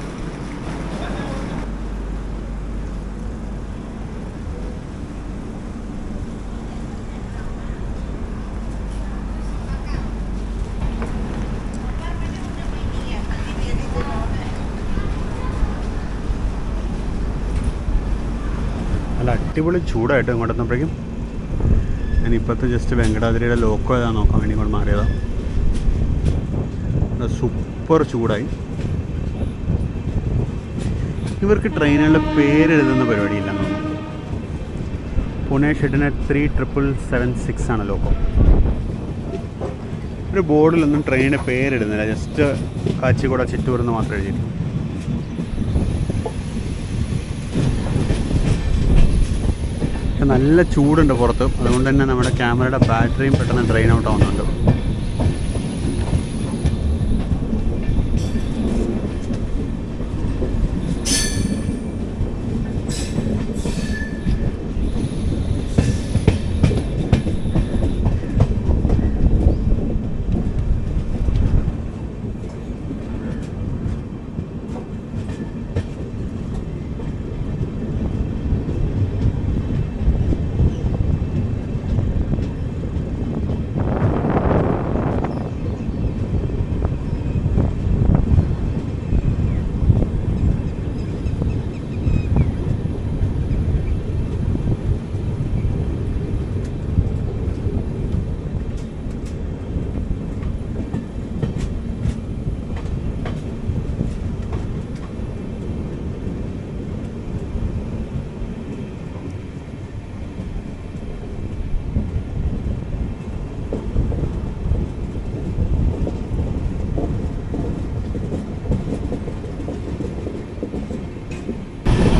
നല്ല അടിപൊളി ചൂടായിട്ട് ഇങ്ങോട്ട് എത്തുമ്പോഴേക്കും. ഞാൻ ഇപ്പോഴത്തെ ജസ്റ്റ് വെങ്കടാദ്രിയുടെ ലോക്കോ ഏതാ നോക്കാൻ വേണ്ടി ഇങ്ങോട്ട് മാറിയതാണ്. സൂപ്പർ ചൂടായി. ഇവർക്ക് ട്രെയിനുകളുടെ പേരെഴുതുന്ന പരിപാടിയില്ലെന്ന് തോന്നുന്നു. പുനെ ഷെഡിന് 3776 ആണ് ലോക്കോ. ഒരു ബോർഡിലൊന്നും ട്രെയിനിൻ്റെ പേരെഴുതുന്നില്ല. ജസ്റ്റ് കാച്ചിഗുഡ ചിറ്റൂർ എന്ന് മാത്രം എഴുതിയിട്ടുണ്ട്. നല്ല ചൂടുണ്ട് പുറത്ത്. അതുകൊണ്ട് തന്നെ നമ്മുടെ ക്യാമറയുടെ ബാറ്ററിയും പെട്ടെന്ന് ഡ്രെയിൻ ഔട്ട് ആവുന്നുണ്ട്.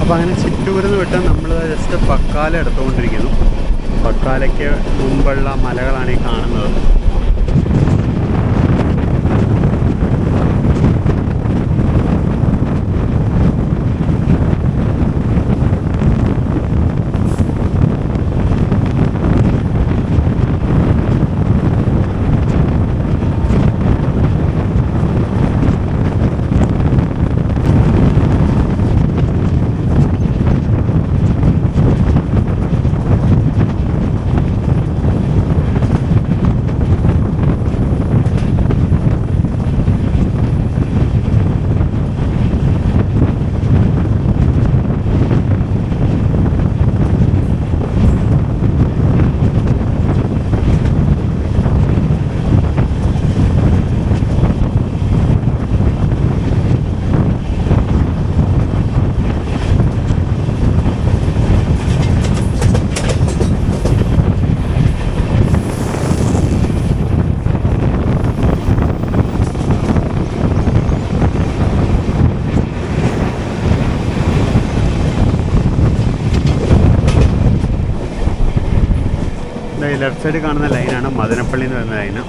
അപ്പോൾ അങ്ങനെ ചിറ്റൂരിൽ നിന്ന് വിട്ട് നമ്മൾ ജസ്റ്റ് പക്കാല എടുത്തുകൊണ്ടിരിക്കുന്നു. പക്കാലയ്ക്ക് മുമ്പുള്ള മലകളാണ് ഈ കാണുന്നത്. ലെഫ്റ്റ് സൈഡ് കാണുന്ന ലൈനാണ് മദനപ്പള്ളി എന്ന് പറയുന്ന ലൈന്.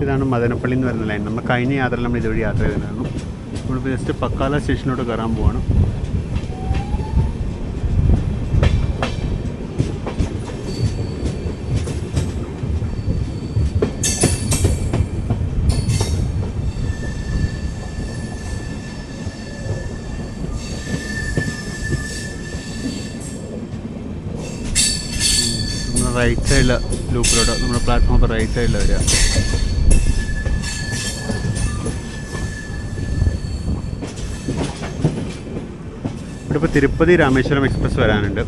ഇതാണ് മദനപ്പള്ളി എന്ന് പറയുന്ന ലൈൻ. നമ്മൾ കഴിഞ്ഞ യാത്രയിൽ നമ്മൾ ഇതുവഴി യാത്ര ചെയ്തിട്ടുണ്ടായിരുന്നു. നമ്മളിപ്പോൾ ജസ്റ്റ് പക്കാല സ്റ്റേഷനിലോട്ട് കയറാൻ പോവാണ്. നമ്മൾ റൈറ്റ് സൈഡിൽ ലൂപ്പിലോട്ട് നമ്മുടെ പ്ലാറ്റ്ഫോം റൈറ്റ് സൈഡിൽ വരിക. ഇവിടെ ഇപ്പോൾ തിരുപ്പതി രാമേശ്വരം എക്സ്പ്രസ് വരാനുണ്ട്.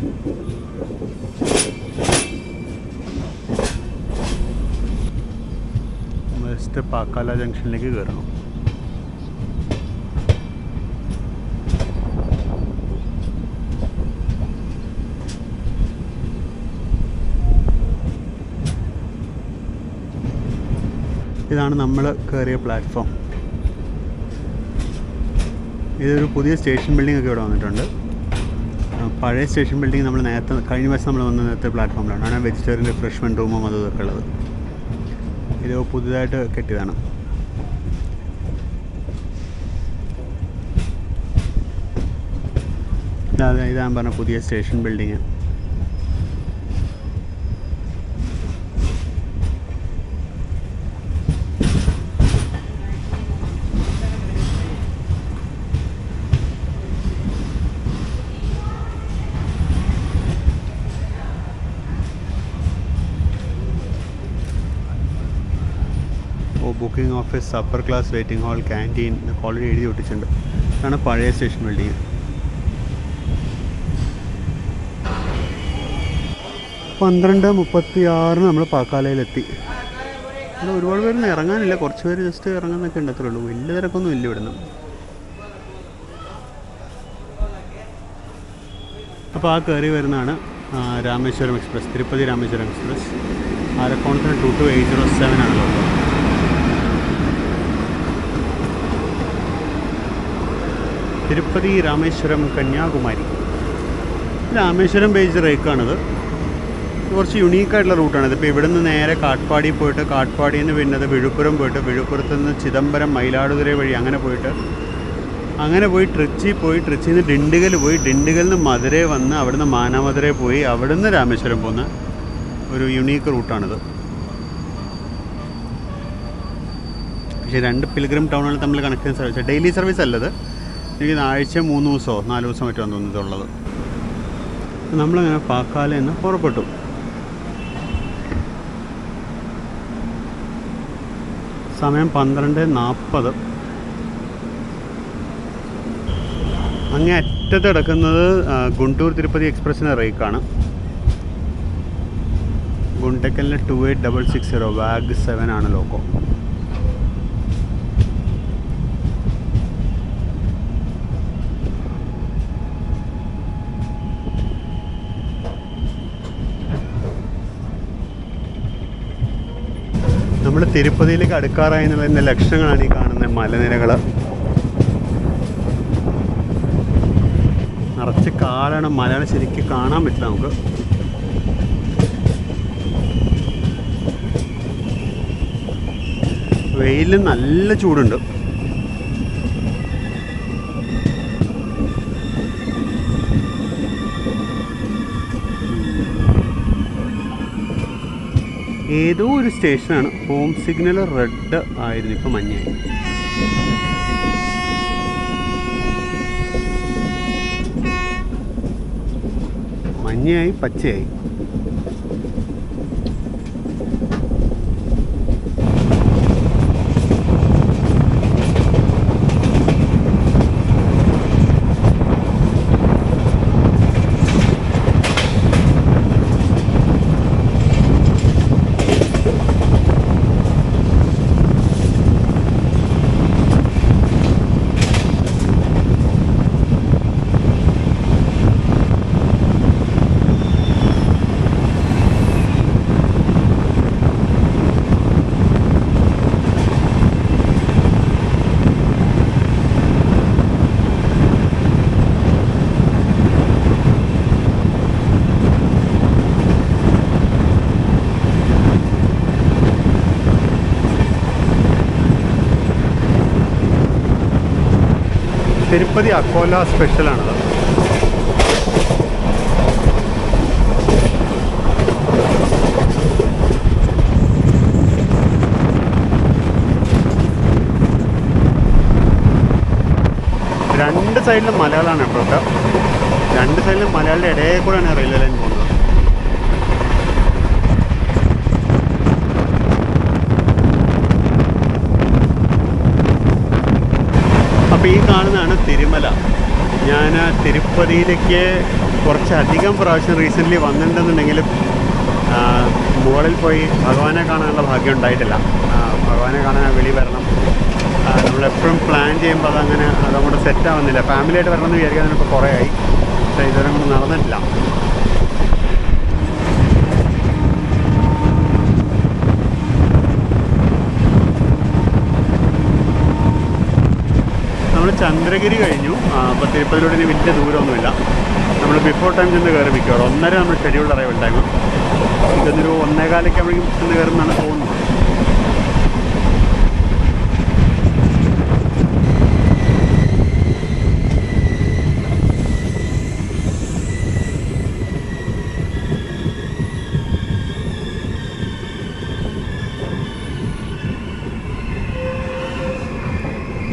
ജസ്റ്റ് പാക്കാല ജംഗ്ഷനിലേക്ക് കയറണം. ഇതാണ് നമ്മൾ കയറിയ പ്ലാറ്റ്ഫോം. ഇതൊരു പുതിയ സ്റ്റേഷൻ ബിൽഡിംഗ് ഒക്കെ ഇവിടെ വന്നിട്ടുണ്ട്. പഴയ സ്റ്റേഷൻ ബിൽഡിംഗ് നമ്മൾ നേരത്തെ കഴിഞ്ഞ വർഷം നമ്മൾ വന്ന നേരത്തെ പ്ലാറ്റ്ഫോമിലാണ്. ആണ് വെജിറ്റേറിയൻ റിഫ്രഷ്മെൻറ്റ് റൂമും അതും ഇതൊക്കെ ഉള്ളത്. ഇത് പുതുതായിട്ട് കെട്ടിയതാണ്. ഇതാണ് പറഞ്ഞ പുതിയ station building. Booking office, upper class waiting hall, canteen ഒക്കെ ഓൾറെഡി എഴുതി ഒട്ടിച്ചിട്ടുണ്ട്. ഇതാണ് പഴയ സ്റ്റേഷൻ ബിൽഡിങ്. 12:36 നമ്മൾ പാക്കാലയിലെത്തി. ഇവിടെ ഒരുപാട് പേരൊന്നും ഇറങ്ങാനില്ല, കുറച്ച് പേര് ജസ്റ്റ് ഇറങ്ങാനൊക്കെ ഉണ്ട്, അത്രേ ഉള്ളൂ. വലിയ തിരക്കൊന്നും ഇല്ല ഇവിടുന്ന്. അപ്പോൾ ആ കയറി വരുന്നതാണ് രാമേശ്വരം എക്സ്പ്രസ്, തിരുപ്പതി രാമേശ്വരം എക്സ്പ്രസ്. ആരക്കോണത്തിന് 22807 ആണല്ലോ. തിരുപ്പതി രാമേശ്വരം കന്യാകുമാരി. രാമേശ്വരം ബേസ്ഡ് റേക്കാണിത്. കുറച്ച് യുണീക്കായിട്ടുള്ള റൂട്ടാണിത്. ഇപ്പോൾ ഇവിടെ നിന്ന് നേരെ കാട്ട്പാടി പോയിട്ട്, കാട്ട്പാടിയിൽ നിന്ന് പിന്നെ അത് വിഴുപ്പുരം പോയിട്ട്, വിഴുപ്പുരത്ത് നിന്ന് ചിദംബരം, മയിലാടുതുറ വഴി അങ്ങനെ പോയി ട്രിച്ചി പോയി, ട്രിച്ചിയിൽ നിന്ന് ഡിണ്ടിഗൽ പോയി, ഡിണ്ടിഗലിൽ നിന്ന് മധുരൈ വന്ന് അവിടുന്ന് മാനാമധുരൈ പോയി അവിടുന്ന് രാമേശ്വരം പോകുന്ന ഒരു യുണീക്ക് റൂട്ടാണിത്. പക്ഷേ 2 പിൽഗ്രിം ടൗണുകൾ തമ്മിൽ കണക്ട് ചെയ്യുന്ന സർവീസ്, ഡെയിലി സർവീസ് അല്ലത്. എനിക്ക് ആഴ്ച 3 ദിവസമോ 4 ദിവസമോ മറ്റോ തോന്നുന്നുള്ളത്. നമ്മളങ്ങനെ പാക്കാലയിൽ നിന്ന് പുറപ്പെട്ടു. സമയം 12:40. അങ്ങേ അറ്റത്ത് കിടക്കുന്നത് ഗുണ്ടൂർ തിരുപ്പതി എക്സ്പ്രസ്സിൻ്റെ റേക്കാണ്. ഗുണ്ടക്കലിന് 28660 വാഗ് 7 ആണ് ലോക്കോ. നമ്മൾ തിരുപ്പതിയിലേക്ക് അടുക്കാറായി എന്നുള്ളതിൻ്റെ ലക്ഷണങ്ങളാണ് ഈ കാണുന്ന മലനിരകൾ. നിറച്ച് കാടാണ്, മലയാളം ശരിക്കും കാണാൻ പറ്റില്ല നമുക്ക്. വെയിലിൽ നല്ല ചൂടുണ്ട്. ഏതോ ഒരു സ്റ്റേഷനാണ്. ഹോം സിഗ്നൽ റെഡ് ആയിരുന്നു, ഇപ്പോൾ മഞ്ഞയായി. മഞ്ഞയായി പച്ചയായി. തിരുപ്പതി അക്കോല സ്പെഷ്യലാണത്. രണ്ട് സൈഡിലും മലകളാണ് ഇപ്പോഴത്തെ. രണ്ട് സൈഡിലും മലകളുടെ ഇടയിൽ കൂടെയാണ് റെയിൽവേ ലൈൻ പോകുന്നത്. അപ്പോൾ ഈ കാണുന്നതാണ് തിരുമല. ഞാൻ തിരുപ്പതിയിലേക്ക് കുറച്ചധികം പ്രാവശ്യം റീസെൻ്റ്ലി വന്നിട്ടുണ്ടെന്നുണ്ടെങ്കിലും മുകളിൽ പോയി ഭഗവാനെ കാണാനുള്ള ഭാഗ്യം ഉണ്ടായിട്ടില്ല. ഭഗവാനെ കാണാൻ വെളി വരണം. നമ്മളെപ്പോഴും പ്ലാൻ ചെയ്യുമ്പോൾ അതങ്ങോട്ട് സെറ്റാവുന്നില്ല. ഫാമിലിയായിട്ട് വരണമെന്ന് വിചാരിക്കാൻ ഇപ്പോൾ കുറേ ആയി, പക്ഷേ ഇതുവരെ അങ്ങോട്ട് നടന്നിട്ടില്ല. നമ്മൾ ചന്ദ്രഗിരി കഴിഞ്ഞു. അപ്പോൾ തിരുപ്പതിയിലൂടെ ഇനി വലിയ ദൂരമൊന്നുമില്ല. നമ്മൾ ബിഫോർ ടൈം ചെന്ന് കയറി മിക്കവാറും 1:30 നമ്മൾ ഷെഡ്യൂൾഡ് അറൈവൽ ടൈം. ഇതൊരു 1:15 ആകുമ്പോഴേക്കും ചെന്ന് കയറുമെന്നാണ് തോന്നുന്നത്.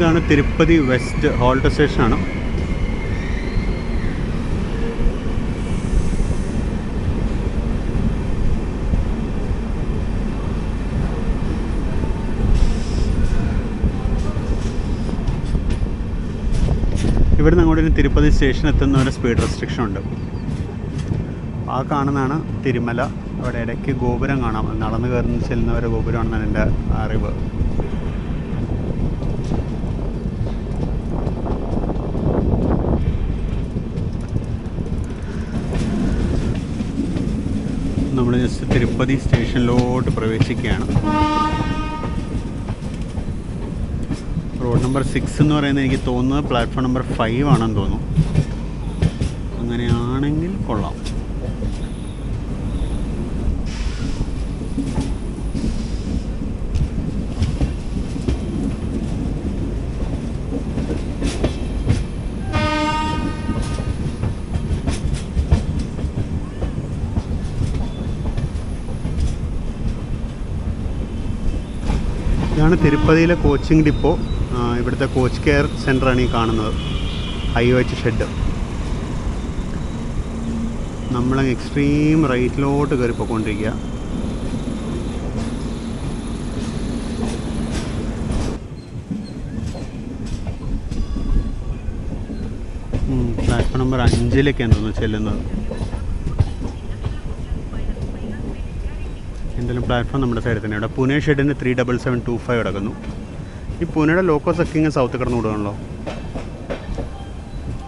ഇതാണ് തിരുപ്പതി വെസ്റ്റ് ഹോൾട്ട് സ്റ്റേഷനാണ്. ഇവിടുന്ന് അങ്ങോട്ട് തിരുപ്പതി സ്റ്റേഷൻ എത്തുന്നവരെ സ്പീഡ് റെസ്ട്രിക്ഷൻ ഉണ്ട്. ആ കാണുന്നതാണ് തിരുമല. അവിടെ ഇടയ്ക്ക് ഗോപുരം കാണാം. നടന്നു കയറുന്ന ചെല്ലുന്നവരെ ഗോപുരമാണെന്നാണ് എൻ്റെ അറിവ്. നമ്മൾ ജസ്റ്റ് തിരുപ്പതി സ്റ്റേഷനിലോട്ട് പ്രവേശിക്കുകയാണ്. റോഡ് നമ്പർ 6 എന്ന് പറയുന്നത് എനിക്ക് തോന്നുന്നത് പ്ലാറ്റ്ഫോം നമ്പർ 5 ആണെന്ന് തോന്നുന്നു. അങ്ങനെയാണെങ്കിൽ കൊള്ളാം. ഇതാണ് തിരുപ്പതിയിലെ കോച്ചിങ് ഡിപ്പോ. ഇവിടുത്തെ കോച്ച് കെയർ സെൻ്ററാണ് ഈ കാണുന്നത്. IOH shed. നമ്മളങ്ങ് എക്സ്ട്രീം റൈറ്റിലോട്ട് കയറി പോയിക്കൊണ്ടിരിക്കുക. പ്ലാറ്റ്ഫോം നമ്പർ 5-ലേക്കാണ് തോന്നുന്നു ചെല്ലുന്നത്. എന്തായാലും പ്ലാറ്റ്ഫോം നമ്മുടെ സൈഡിൽ തന്നെ. ഇവിടെ പൂനെ ഷെഡിന് 37725 കിടക്കുന്നു. ഈ പൂനെയുടെ ലോക്കോസ് ഒക്കെ ഇങ്ങനെ സൗത്ത് കിടന്നു വിടുകയാണല്ലോ.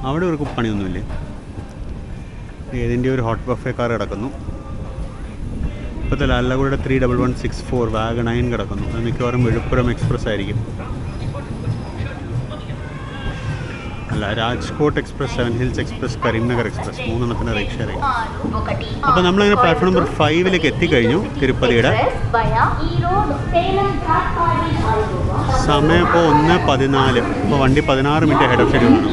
അവിടെ ഒരു പണിയൊന്നുമില്ലേ? ഏതിൻ്റെ ഒരു ഹോട്ട് ബഫേ കാർ കിടക്കുന്നു. ഇപ്പോഴത്തെ ലാലഗുഡയുടെ 31164 വാഗൺ 9 കിടക്കുന്നു. അത് മിക്കവാറും വിഴുപ്പുരം എക്സ്പ്രസ് ആയിരിക്കും. അല്ല, Rajkot express, 7 hills express, Karimnagar express, 3 റീക്ഷ അറിയാം. അപ്പോൾ നമ്മളിങ്ങനെ പ്ലാറ്റ്ഫോം നമ്പർ 5-ലേക്ക് എത്തിക്കഴിഞ്ഞു തിരുപ്പതിയുടെ. സമയം ഇപ്പോൾ 1:14. ഇപ്പോൾ വണ്ടി 16 മിനിറ്റ് ഹെഡ് ഓഫ് ഷെഡ്യൂളാണ്.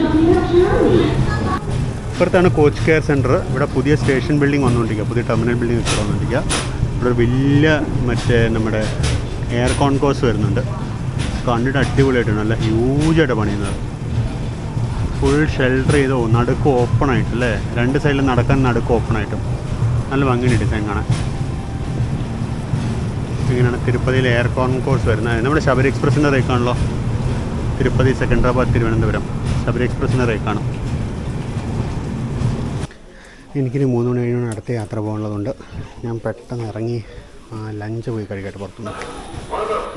ഇപ്പുറത്താണ് കോച്ച് കെയർ സെൻറ്റർ. ഇവിടെ പുതിയ സ്റ്റേഷൻ ബിൽഡിംഗ് വന്നുകൊണ്ടിരിക്കുക, പുതിയ ടെർമിനൽ ബിൽഡിംഗ് ഒക്കെ വന്നുകൊണ്ടിരിക്കുക. ഇവിടെ ഒരു വലിയ നമ്മുടെ എയർ കോൺകോഴ്സ് വരുന്നുണ്ട്. കണ്ടിട്ട് അടിപൊളിയായിട്ടാണ്, നല്ല ഹ്യൂജായിട്ട് പണിയുന്നത്. ഫുൾ ഷെൽട്ടർ ചെയ്തോ, നടുക്ക് ഓപ്പണായിട്ടല്ലേ, രണ്ട് സൈഡിൽ നടക്കാൻ നടുക്ക് ഓപ്പണായിട്ടും നല്ല ഭംഗിയുണ്ട് ഡിസൈൻ കാണാൻ. ഇങ്ങനെയാണ് തിരുപ്പതിയിൽ എയർ കോൺകോഴ്സ് വരുന്നത്. നമ്മുടെ ശബരി എക്സ്പ്രസിൻ്റെ റേക്കാണല്ലോ. തിരുപ്പതി, സെക്കൻഡറാബാദ്, തിരുവനന്തപുരം ശബരി എക്സ്പ്രസിൻ്റെ റേക്കാണ്. എനിക്കിനി 3 മണി കഴിഞ്ഞാണ് അടുത്ത യാത്ര പോകാനുള്ളതുകൊണ്ട് ഞാൻ പെട്ടെന്ന് ഇറങ്ങി ലഞ്ച് പോയി കഴിക്കട്ടെ പുറത്തുനിന്ന്.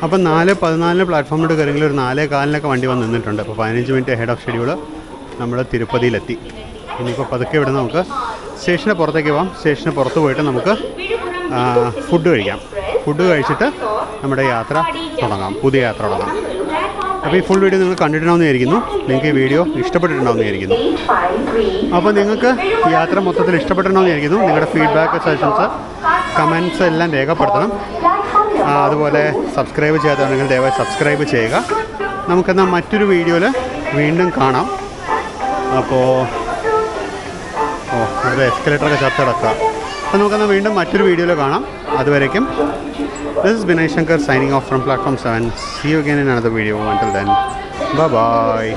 അപ്പം 4:14 പ്ലാറ്റ്ഫോമിലോട്ട് കയറിയെങ്കിൽ ഒരു 4:15 വണ്ടി വന്ന് നിന്നിട്ടുണ്ട്. അപ്പോൾ 15 മിനിറ്റ് ഹെഡ് ഓഫ് ഷെഡ്യൂൾ നമ്മൾ തിരുപ്പതിയിലെത്തി. ഇനിയിപ്പോൾ പതുക്കെ ഇവിടെ നമുക്ക് സ്റ്റേഷന് പുറത്തേക്ക് പോകാം. സ്റ്റേഷന് പുറത്ത് പോയിട്ട് നമുക്ക് ഫുഡ് കഴിക്കാം. ഫുഡ് കഴിച്ചിട്ട് നമ്മുടെ യാത്ര തുടങ്ങാം, പുതിയ യാത്ര തുടങ്ങാം. അപ്പോൾ ഈ ഫുൾ വീഡിയോ നിങ്ങൾ കണ്ടിട്ടുണ്ടാവുമെന്ന് വിചാരിക്കുന്നു. നിങ്ങൾക്ക് ഈ വീഡിയോ ഇഷ്ടപ്പെട്ടിട്ടുണ്ടാവുമെന്ന് വിചാരിക്കുന്നു. അപ്പോൾ നിങ്ങൾക്ക് യാത്ര മൊത്തത്തിൽ ഇഷ്ടപ്പെട്ടിട്ടുണ്ടാവുമെന്ന് വിചാരിക്കുന്നു. നിങ്ങളുടെ ഫീഡ്ബാക്ക്, സജഷൻസ്, കമൻറ്റ്സ് എല്ലാം രേഖപ്പെടുത്തണം. അതുപോലെ സബ്സ്ക്രൈബ് ചെയ്യാത്തതാണെങ്കിൽ ദയവായി സബ്സ്ക്രൈബ് ചെയ്യുക. നമുക്കെന്നാൽ മറ്റൊരു വീഡിയോയിൽ വീണ്ടും കാണാം. അപ്പോൾ ഇവിടെ എസ്കലേറ്ററൊക്കെ ചർച്ച കിടക്കുക. അപ്പോൾ നമുക്കെന്നാൽ വീണ്ടും മറ്റൊരു വീഡിയോയിൽ കാണാം. അതുവരേക്കും this is Binay Shankar signing off from Platform 7. See you again in another video. Until then, bye bye.